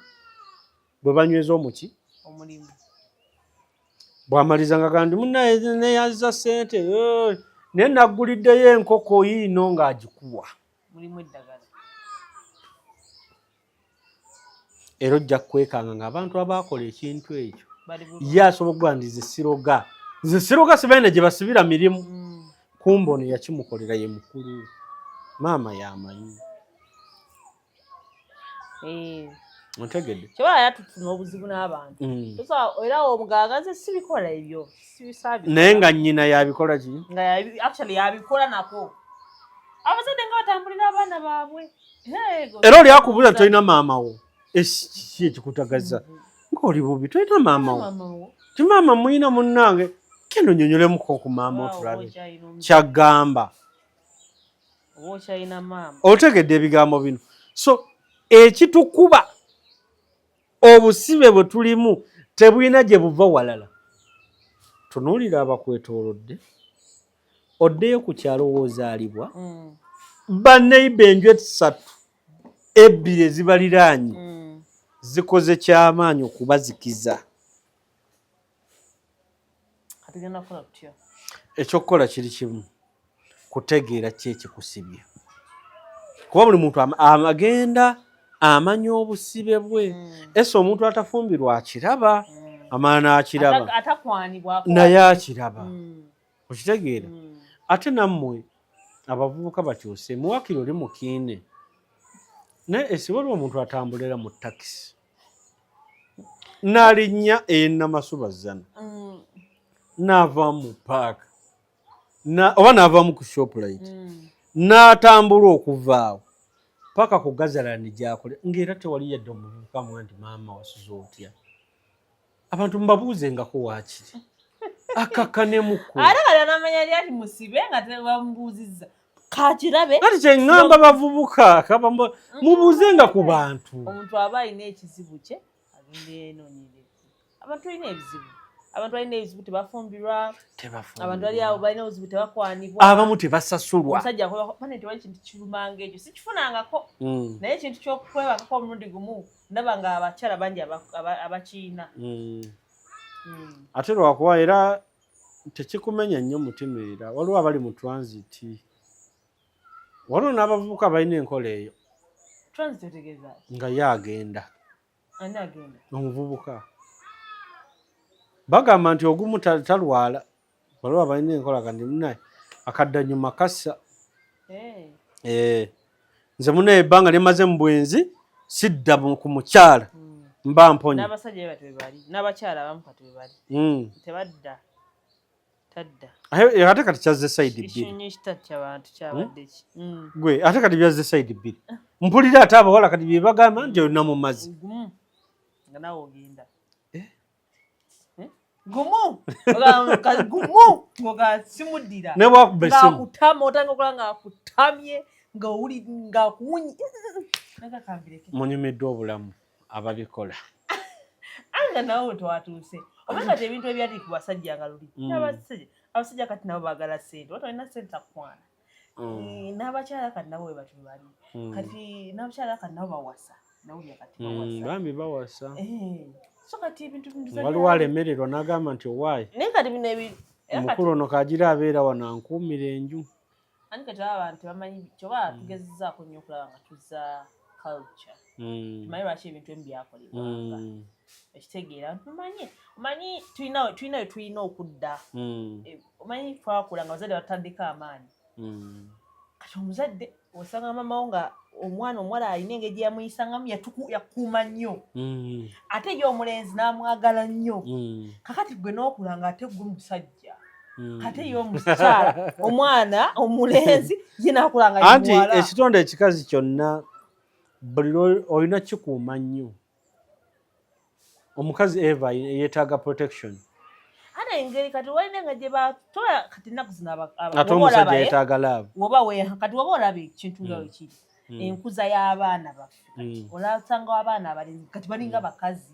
bwe banyweza omuki bw'amaliza nga kandi munnaye neyazza ssente naye nagguliddeyo enkoko yiino ng'agikuwa era ojja kwekanga ng'abantu abaakola ekintu ekyo ye asobola okuba ndi nze siroga sibaina gye basibira mirimu kumbe ono yakimukolera ye mukulu maama yamanyi ontegedde kyebala yatutuna obuzibu n'abantu era omugaaga nze sibikola ebyo naye nga nnyina yabikola ki actually yabikola nako abazadde nga batambulira abaana baabwe era oli akubuuza tolina maama wo ki ekikutagaza ng'oli bubi tolina maama wo ti maama muyina munnange kendo nyonyolemuko ku maama otulabe kyagamba otegedde ebigambo bino so ekitukuba obusibe bwe tulimu tebulina gye buva walala tunuulira abakwetoolodde oddeyo ku kyalo woozaalibwa baneiba enju 3 2 ezibaliraanye zikoze kyamaanyi okubazikiza ekyokukola kiri kimu kutegeera ki ekikusibye kuba buli muntu agenda amanya obusibe bwe ese omuntu atafumbirwa akiraba amala n'akiraba naye akiraba okitegeera ate nammwe abavubuka bakyuse muwakiri oli mukiine naye esibola omuntu atambulira mu takisi n'alinnya enamasubazana n'ava mu paaka oba n'avamu ku shoprite n'atambula okuvaawo paka ku gazalandi gyakole ng'era tewali yadde omuvubuka mwe nti maama wasuze otya abantu mbabuuzengako waakiri akakkanemuko ate kali anamanya li ati musibe nga tebamubuuzizza kakirabe kati kyeŋŋamba bavubuka mubuuzenga ku bantu omuntu aba alina ekizibu kye agenda enoonyereza abantu balina ebizibu abantu balina ebizibu tebafumbirwa abantu bali awo balina obuzibu tebakwanibwa abamu tebasasulwa omusajja pane tewali kintu kirumanga ekyo sikifunangako naye ekintu kyokwebakako omulundi gumu ndaba nga abakyala bangi abakiina ate lwakuba era tekikumenya nnyo mutima era waliwo abali mu transiti waliwo n'abavubuka balina enkola eyo nga ye agenda omuvubuka bagamba nti ogumu talwala waliwo abalina enkola kandi munaye akaddanyuma kassa nze munaye ebbanga lyemaze mu bwenzi sidda ku mukyala mba mponye n'abakyala abamu kati bwe bali tebadda ate kati kyazze sayidi bbiri gwe ate kati byazze sayidi bbiri mpulira ate abawala kati bye bagamba nti olina mu mazzi nga nawe ogenda gumu nga simuddira ng'akutama otanga okola ng'akutamye ng'akuwunyi munyumiddwa obulamu ababikola anga nawe twatuuse obanga ebintu ebyali ku basajja nga luli abasajja kati nabo baagala ssente oba tolina ssente takwana n'abakyala kati nabo we batwe bali kati n'abakyala kati nabo bawasa nawulira kati bawasa bambi bawasa so kati ebintu bintu waliwo alemererwa n'agamba nti owaayi naye kati bino ebintu omukulu ono kagira abeera wano ankuumira enju ani kati abantu bamanyi kyoba tugezezzaako nnyo okulaba nga tuzza culture tumanyi lwaki ebintu ebi byakolebwanga ekitegeera omanyi tulina we tulina okudda omanyi twakula nga abazadde bataddeko amaanyi kati omuzadde osanga mamawo nga omwana omuwala alina engeri yamuyisangamu yakuuma nnyo ate ey'omulenzi n'amwagala nnyo kakati gwe n'okula nga ate gwe musajja kate ey'omukyala omwana omulenzi ye n'akula nga anti ekitonde ekikazi kyonna buli olina kikuuma nnyo omukazi eva yeetaaga protection ate engeri kati walina nga gye batola kati ennaku zino ate omusajja yeetaaga laavu kati woba olaba ekintu nga we kiri enkuza y'abaana baffe olasanga abaana abalenzi kati balinga bakazi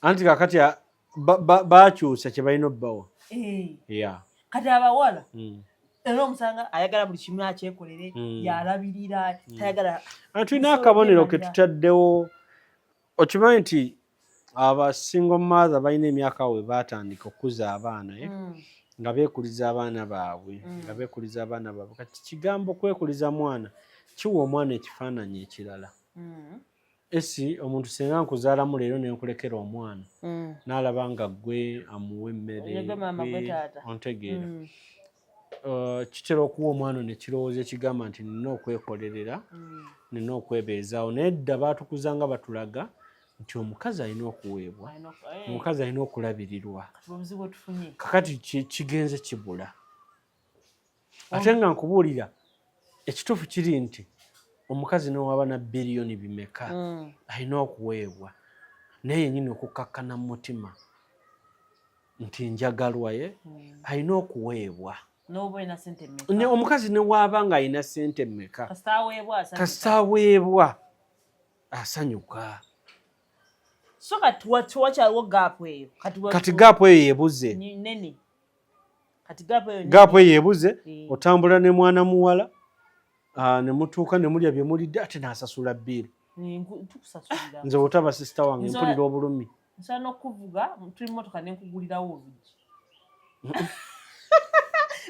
anti kakati baakyusa kye balina obbawa kati abawala era omusanga ayagala buli kimu akyekolere yalabirira tayagala tulina akabonero ke tutaddewo okimanyi nti abasingle mother balina emyaka we baatandika okukuza abaana nga beekuliza abaana baabwe kati kigambo kwekuliza mwana kiwa omwana ekifaananyi ekirala esi omuntu singa nkuzaalamu leero nenkulekera omwana n'alaba nga gwe amuwa emmere ontegeera kitera okuwa omwana nekirowooza ekigamba nti nina okwekolerera nina okwebeezaawo naye dda baatukuzanga batulaga nti omukazi alina okuweebwa omukazi alina okulabirirwa kakati kigenze kibula ate nga nkubuulira ekituufu kiri nti omukazi nowaba na biliyoni bimeka alina okuweebwa naye yennyini okukakkana mu mutima nti njagalwa ye alina okuweebwa omukazi newaaba nga alina ssente mmeka kasita aweebwa asanyuka so kati wakyaliwo gaapu eyo kati gaapu eyo yebuze gaapu eyo yebuze otambula ne mwana muwala ne mutuuka ne mulya bye mulidde ate n'asasula bbiiru nze bw'otaba sisita wange mpulira obulumi nsobola n'okuvuga tuli mmotoka ne nkugulirawo olugi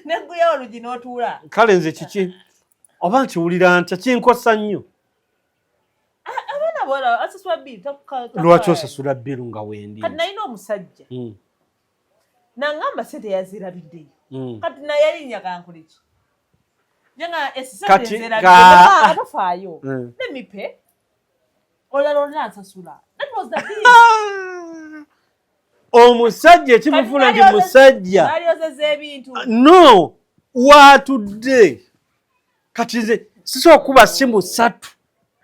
neggulirawo olugi n'otuula kale nze kiki oba nkiwulira ntya kinkosa nnyo lwaki osasula bbiiru nga wendi kati nalina omusajja nangamba sente yazirabiddeyo kati nayalinnya kankuleki njenga esisente zerabiddeatafaayo nemipe olala olina nsasula omusajja ekimufuula nti musajja aliozeza ebintu no waatudde kati nze sisobola okuba simu 3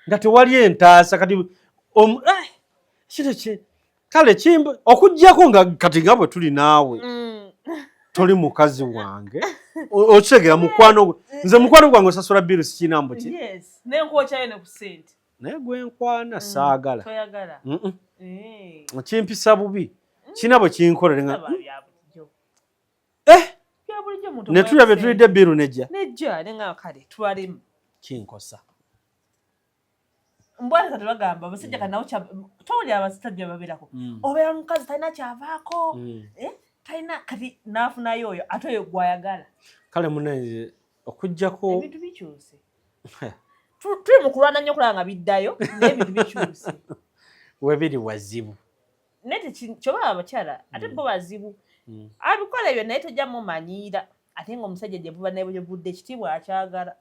nga tewali entaasa kati kale okuggyako nga kati nga bwe tuli naawe toli mukazi wange okitegera mukwano nze mukwano gwange osasula bbiiru sikinambo ki nenkwocayo ne ku ssente naye gwenkwana saagala kimpisa bubi kina bwe kinkolere nga ne tulya bye tulidde bbiiru nejja nenga kale twalemu kinkosa mbwata kati bagamba abasajja kanawo towulira abasajja babeerako obeera mukazi talina kyavaako talina kati naafunayo oyo ate oyo gwayagala kale munanze okuggyako ebintu bikyuse tuli mu kulwana nnyo okulaba nga biddayo naye ebintu bikyuse webiri wazibu naye kyoba abakyala ate bo bazibu abikola ebyo naye tojja mumanyiira ate ng'omusajja gye buba naye bwebudde ekitiibwa akyagala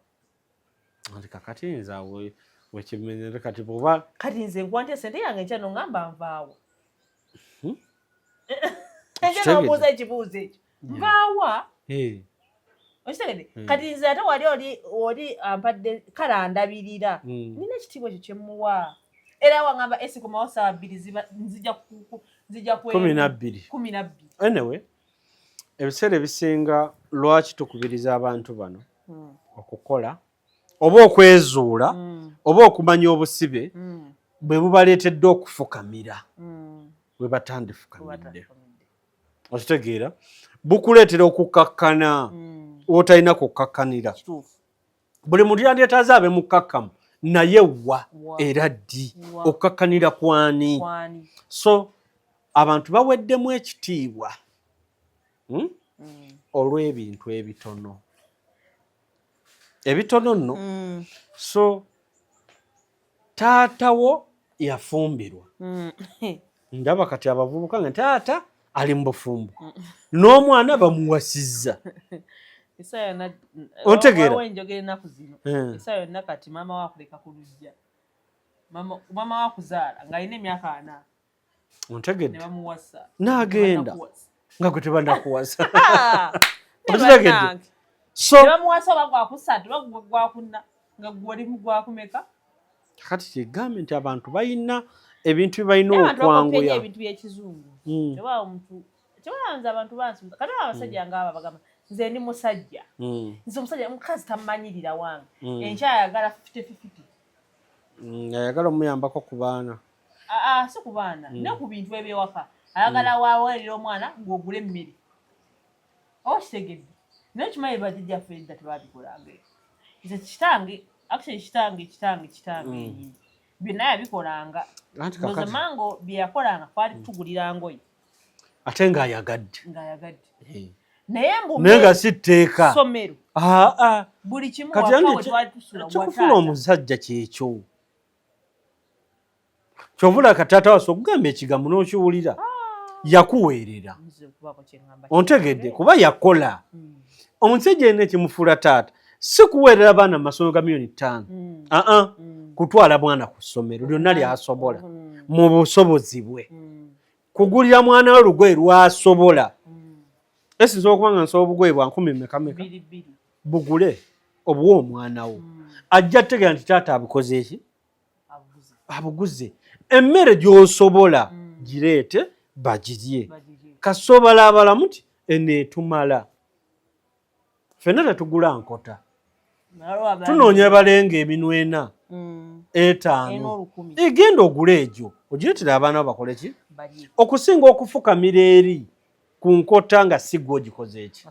anti kakati nze awe wekimenyere kati bwoba kati nze nkwantya sente yange nkya nongamba nvaawa enja nobuuza ekibuuzo ekyo nvaawa okitegedde kati nze ate wali oli ampadde kale andabirira nina ekitiibwa ekyo kyemuwa era wangamba esikomawo saawa 2 nzija 12 anyway ebiseera ebisinga lwaki tukubiriza abantu bano okukola oba okwezuula oba okumanya obusibe bwe bubaleetedde okufukamira bwe batandifukamidde okitegeera bukuleetera okukkakkana otalina kukakkanira buli muntu yandyetaaze abe mukkakkamu naye wa era ddi okukakkanira kwani so abantu baweddemu ekitiibwa olw'ebintu ebitono nno. So taatawo yafumbirwa. Ndaba kati abavubuka nga taata ali mu bufumbo n'omwana bamuwasizza. Ontegeera enjogera ennaku zino esa yonna kati maama waakuleka ku luggya, maama waakuzaala ng'alina emyaka 4. Ontegedde ne bamuwasa n'agenda nga gwe tebannakuwasa. Okitegedde? So ne bamuwasa oba gwakusatu oba gwakuna nga gwoli mu gwakumeka. Kati kigambe nti abantu balina ebintu bye balina okwanguya. Ebintu by'ekizungu tewaawo omuntu tebalanza abantu bansi kati abasajja ng'aba bagamba nze ndi musajja, nze omusajja mukazi tammanyirira wange enkya ayagala 50-50. Ayagala omuyambako ku baana. Si ku baana ne ku bintu ebyewaka ayagala waaweerera omwana ng'ogula emmere. Okitegedde naye kimanyi bajjajjaffe edda tebaabikolanga. Nze kitange byonna yabikolanga. Nze mango bye yakolanga twali tugulira ngoye ate ng'ayagadde naye nga si tteeka ssomero buli kimu kikufuna omusajja kyekyo kyovula kataata wase okugamba ekigambo n'okiwulira yakuweerera. Ontegedde kuba yakola. Omusajja yenna ekimufuula taata si kuweerera baana mu masomero ga $5,000,000 kutwala mwana ku ssomero lyonna lyasobola mu busobozi bwe, kugulira mwana we lugoye lwasobola. Esinza okuba nga nsobola obugoye bwa 10 bugule obuwe omwana wo ajja kutegeera nti taata abukoze eki abuguze. Emmere gy'osobola gireete bagirye kasobola abalamu ti eneetumala. Ffenna tetugula nkota tunoonya balenga eminwe 4, 5 egenda ogula egyo ogireetera abaana bo bakole ki okusinga okufukamira eri ku nkota nga si gwe ogikoze eki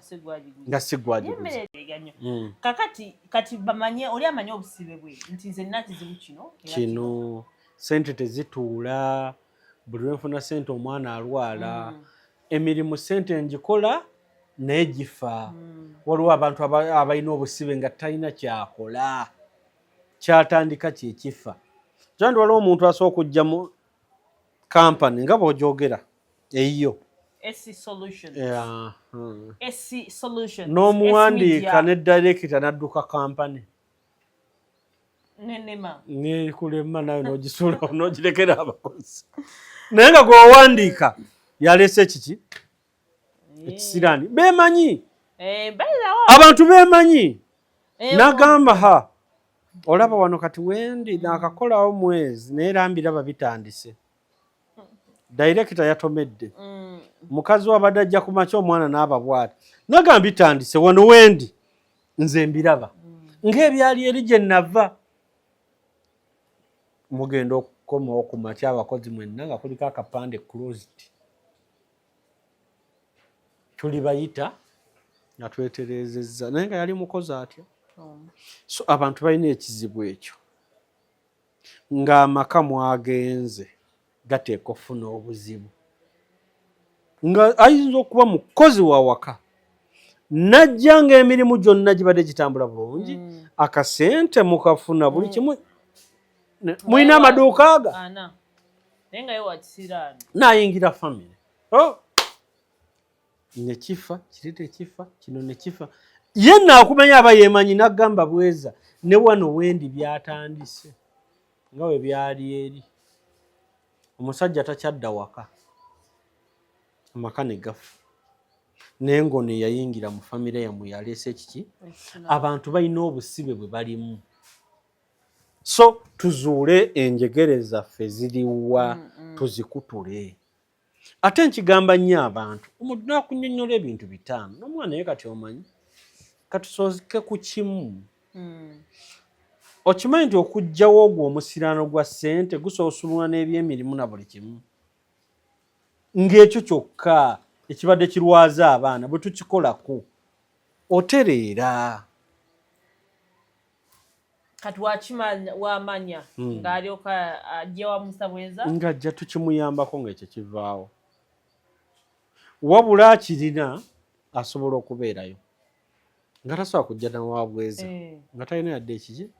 nga si gwe agikoze. Kati bamanye oli amanye obusibe bwe nti nze nina kizibu kino sente tezituula, buli lwe nfuna sente omwana alwala, emirimu sente ngikola naye gifa. Waliwo abantu abalina obusibe nga talina kyakola kyatandika kyekifa. Kyandi waliwo omuntu asobola okujja mu kampani nga bw'ogyogera eyo n'omuwandiika ne director n'adduka kampani nekulema nayo n'ogisula n'ogirekera abakozi naye nga gwewawandiika yalese kiki ekisiraani beemanyi abantu beemanyi n'agamba olaba wano kati wendi naakakolawo mwezi naye rambiraba bitandise. Director yatomedde mukazi wabadde ajja ku makya omwana n'aba bwati nagamba bitandise wano wendi nze mbiraba ng'ebyali eri gye nava. Mugenda okukomawo ku makya abakozi mwenna nga kuliko akapande closed. Tuli bayita nga tweterezezza naye nga yali mukozi atya. So abantu balina ekizibu ekyo ng'amaka mwagenze gateeka okufuna obuzibu nga ayinza okuba mukozi wa waka najja ng'emirimu gyonna gibadde gitambula bulungi akasente mukafuna buli kimu mulina amaduuka aga n'ayingira famire nekifa kirete ekifa kino nekifa ye naakumenya aba yeemanyi n'agamba bweza ne wano wendi byatandise nga we byali eri. Omusajja takyadda waka amaka ne gafa naye ngono yayingira mu famire yammwe yaleese kiki abantu balina obusibe bwe balimu. So tuzuule enjegere zaffe ziriwa tuzikutule. Ate nkigamba nnyo abantu omuntu naakunnyonnyola ebintu 5 n'omwana ye kati omanyi katusoke ku kimu. Okimanyi nti okuggyawo ogwo omusiraano gwa ssente gusobola n'ebyemirimu na buli kimu ng'ekyo kyokka ekibadde kirwaza abaana bwe tukikolako otereera. Kati wamanya ng'alyoka ajja wa Musabweza ng'ajja tukimuyambako ng'ekyo kivaawo. wabula kirina asobola okubeerayo nga tasobola kujja nawabweza nga talina yadde ekiki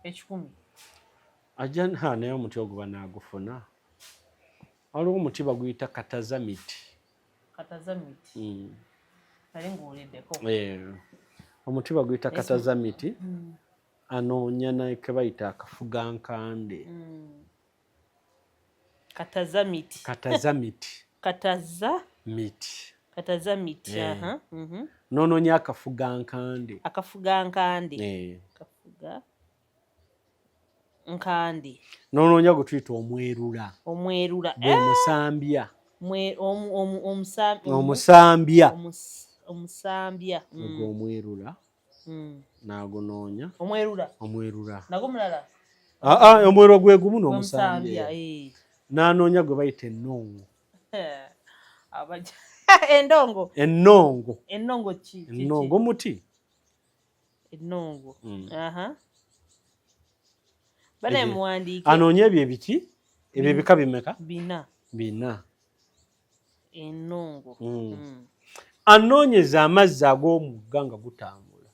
ajja naye omuti ogwo banaagufuna. Waliwo omuti baguyita katazamiti. Omuti baguyita katazamiti anoonya naye ke bayita akafugankande. Katazamiti. Noonoonya akafugankande. Noonoonya gwe tuyita omwerula. Gwe musambya. Omusambya. Ogwo omwerula. N'agunoonya. Omwerula. Omwerula gwe gumu n'omusambya. N'anoonya gwe bayita ennongo. Ennongo muti. Anoonya ebyo ebiti ebyo ebika bimeka? Bina. Anoonyeza amazzi ag'omugga nga gutambula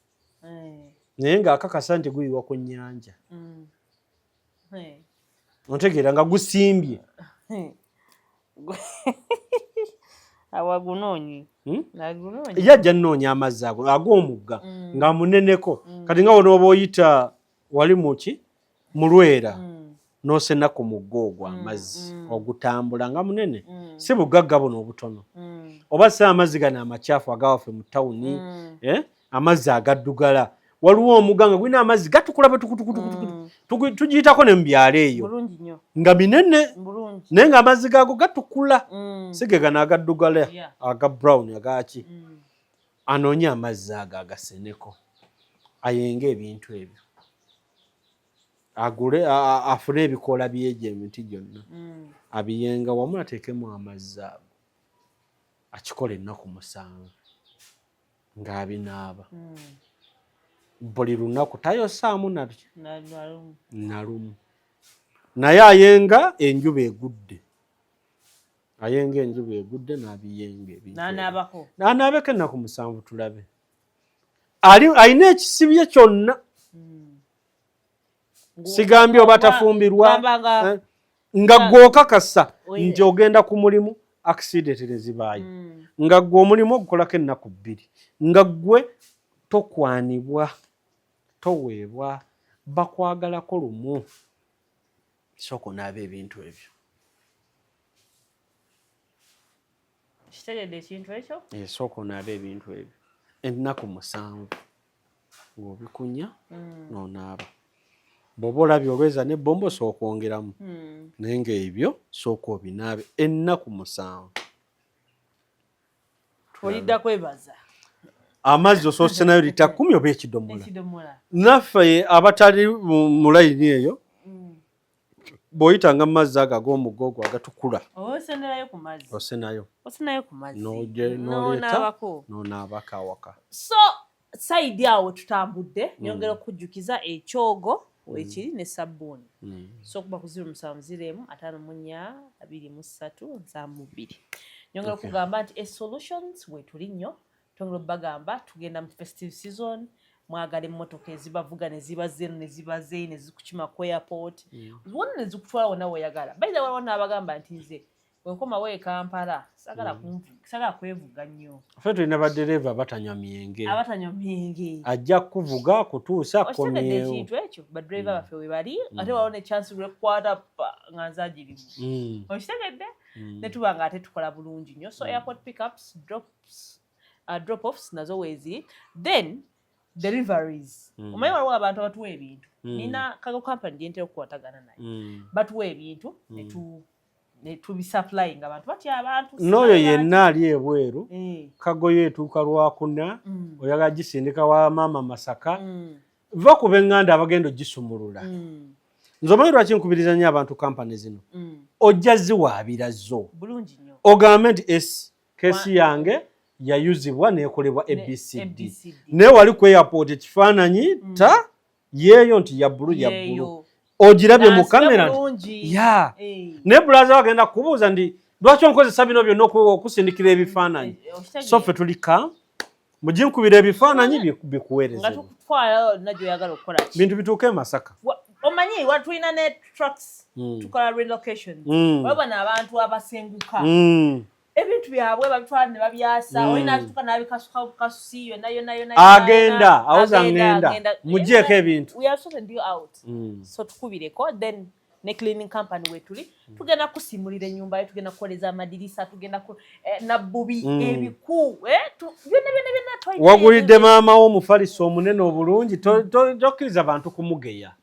naye ng'akakasa nti guyiwa ku nnyanja. Ontegeera nga gusimbye. Yajja nnoonya amazzi ago ag'omugga nga muneneko kati nga wonooba oyita wali muki mulwera n'osena ku mugga ogwo amazzi ogutambula nga munene si bugagga buno obutono oba si amazzi gano amakyafu agawaffe mu tawuni amazzi agaddugala. Waliwo omugga nga gulina amazzi gatukula betukutukutukutuku tugiyitako ne mu byalo eyo nga binene naye nga amazzi gaago gatukula sige gano agaddugala aga brown agaki. Anoonye amazzi ago agaseneko ayenga ebintu ebyo agule afune ebikoola by'egyo emiti gyonna abiyenga wamu ateekemu amazzi ago akikola ennaku 7 ng'abinaaba. Buli lunaku tayosaamu nalumu naye ayenga enjuba egudde. N'abiyenga ebintu n'anaabeko ennaku 7 tulabe. Alina ekisibye kyonna. Sigambye oba tafumbirwa nga gw'okakasa nti ogenda ku mulimu accident nezibaayo nga gwe omulimu ogukolako ennaku 2 nga gwe tokwanibwa toweebwa bakwagalako lumu. Sooka onaaba ebintu ebyo. Kitegedde ekintu ekyo? Sooka onaaba ebintu ebyo ennaku 7 ng'obikunya n'onaaba. Bw'oba olabye olweza n'ebbombo sooka ongeramu naye ng'ebyo sooka obinaabe ennaku 7. Olidda kwebaza. Amazzi osoose nayo lita 10 oba ekidomola. Naffe abatali mu layini eyo bw'oyitanga mu mazzi ago ag'omugga ogwo agatukula osenayo n'onaabako awaka. So sayidi awo tutambudde nyongera okujjukiza ekyogo wekiri ne sabbuuni. So okuba ku 0705542372. Nyongera okugamba nti solutions wetuli nnyo tongera bagamba tugenda mu festive season mwagala emmotoka ezibavuga ne zibaze ne zikukima ku airport wonna ne zikutwala wonna weyagala. By the way waliwo n'abagamba nti nze wenkomawo e Kampala sagala kwevuga nnyo. Ffe tulina baddereeva abatanywa myenge ajja kuvuga kutuusa koneewo. Ekintu ekyo baddereeva baffe we bali ate waliwo ne chance lwekukwata nga nzagirimu okitegedde ne tuba nga ate tukola bulungi nnyo. So airport pickups drop-offs nazo weeziri then deliveries. Omanyi waliwo abantu abatuwa ebintu nina kago company gyentera okukwatagana naye batuwa ebintu ne tubisupply nga abantu batya abantu. N'oyo yenna ali ebweru kago yeetuuka lwakuna oyagala gisindika wa maama Masaka va ku b'eŋŋanda abagenda ogisumulula. Nze omanyi lwaki nkubiriza nnyo abantu company zino ojja ziwaabira zo bulungi nnyo ogambe nti kesi yange yayuzibwa nekolebwa ABCD naye wali ku airport ekifaananyi yeeyo nti ya bbulu ogirabye mu kamera naye bulaza bagenda kubuuza ndi lwaki onkozesa bino byonna okusindikira ebifaananyi so ffe tulika mujinkubira ebifaananyi bikuweereze bintu bituuke Masaka omanyi watulina ne trucks tukola relocations olabona abantu abasenguka ebintu byabwe babitwala ne babyasa olina atuka n'abikasuka kasusi yonna agenda awoza ngenda mugyeko ebintu we have sorted you out so tukubireko then ne cleaning company wetuli tugenda kusimulira ennyumba ye tugenda kukoleza amadirisa tugenda nabbubi ebiku byonna wagulidde maama wo omufaliso omunene obulungi tokkiriza bantu kumugeya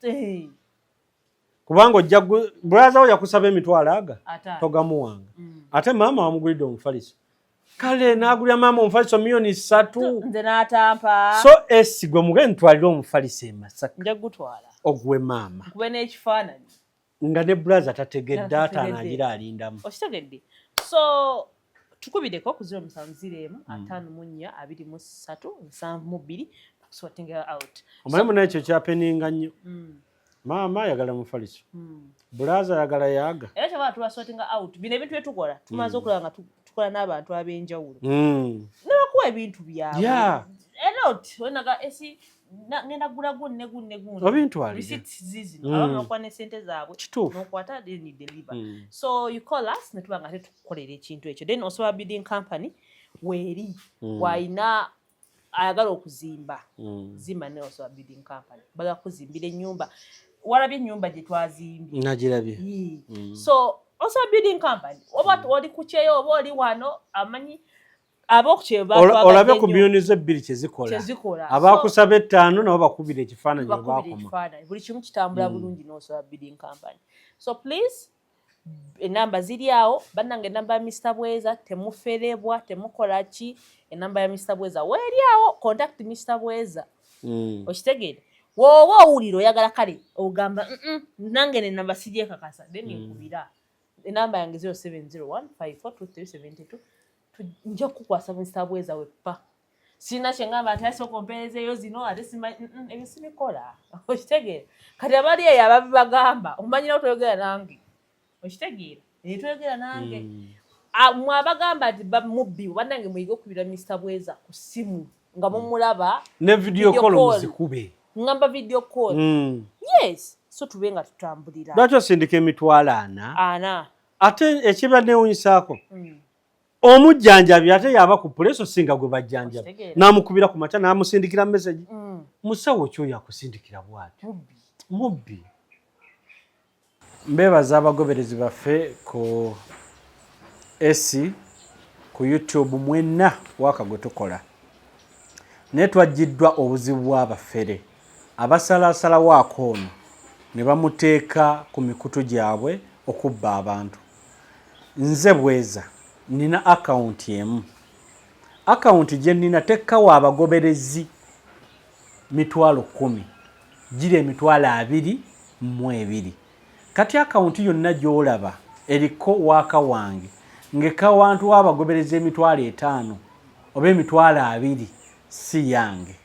kubanga ojja bulaza wo yakusaba emitwalo aga togamuwanga ate maama wamugulidde omufaliso kale n'agulira maama omufaliso miliyoni 3 nze n'atampa so esi gwe mugende ntwalire omufaliso e Masaka nja gutwala ogwe maama kube n'ekifaananyi nga ne bulaza tategedde atanagira alindamu okitegedde so tukubireko ku 0705423772 tukusotingera out omulimu n'ekyo kyapeninga nnyo maama ayagala mufaliso bulaza ayagala yaaga era kyabala tubasotinga out bino ebintu byetukola tumaze okulaba nga tukola n'abantu ab'enjawulo nebakuwa ebintu byabwe elot onaga esi ngenda gula gunne receipts zizino abamu bakuwa ne sente zaabwe n'okwata then deliver so you call us ne tuba nga tetukukolera ekintu ekyo then osobola bidding company weeri wayina ayagala okuzimba zimba ne osobola bidding company baga kuzimbira ennyumba walabye ennyumba gye twazimbye nagirabye so osobola bidding company oba oli kukyeyo oba oli wano amanyi olabe ku miliyoni ze 2 kyezikola abakusaba 5 nabo bakubira ekifaananyi bakoma buli kimu kitambula bulungi n'osobola bidding company so please enamba ziri awo bannange enamba ya Mr. Bweza temuferebwa temukola ki enamba ya Mr. Bweza weeri awo contact Mr. Bweza okitegeere woba owulira oyagala kale ogamba nange nenamba sigyekakasa then nkubira enamba yange 0701542372 nja kukwasa Mr. Bweza weppa sina kyengamba nti asooka ompeerezeeyo zino ate ebyo simikola okitegeera kati abali eyo ababibagamba omanyirawo toyogera nange okitegeera toyogera nange mwabagamba nti mubbi bannange muyige okubira Mr. Bweza ku ssimu nga mumulaba ne video call muzikube ngamba video call yes so tube nga tutambulira lwaki osindika emitwalo 4 ate ekiba newunyisaako omujjanjabi ate yaba ku puleso singa gwe bajjanjabi namukubira ku maca namusindikira message musawo kyo yakusindikira bwati mubbi mbebaza abagoberezi baffe ku esi ku YouTube mwenna waka gwe tukola ne twajjiddwa obuzibu bw'abafere abasalasala waako ono ne bamuteeka ku mikutu gyabwe okubba abantu nze Bweza nina account emu account gye nina tekkawo abagoberezi mitwalo 10 giri emitwalo 22 kati account yonna gy'olaba eriko waaka wange ngeka wantu w'abagoberezi emitwalo 5 oba emitwalo 2 si yange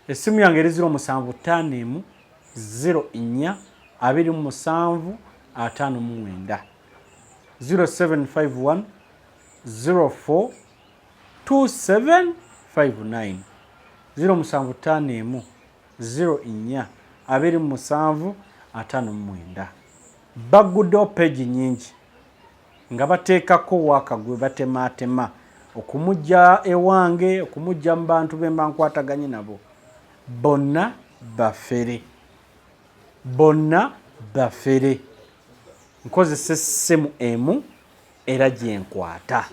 essimu yange eri 0751 04 2759 0751 04 2759 0751 04 2759 baguddeho page nyingi nga bateekako waaka gwe batematema okumujja ewange okumujja mu bantu be mba nkwataganye nabo bonna bafere nkozesa essimu emu era gyenkwata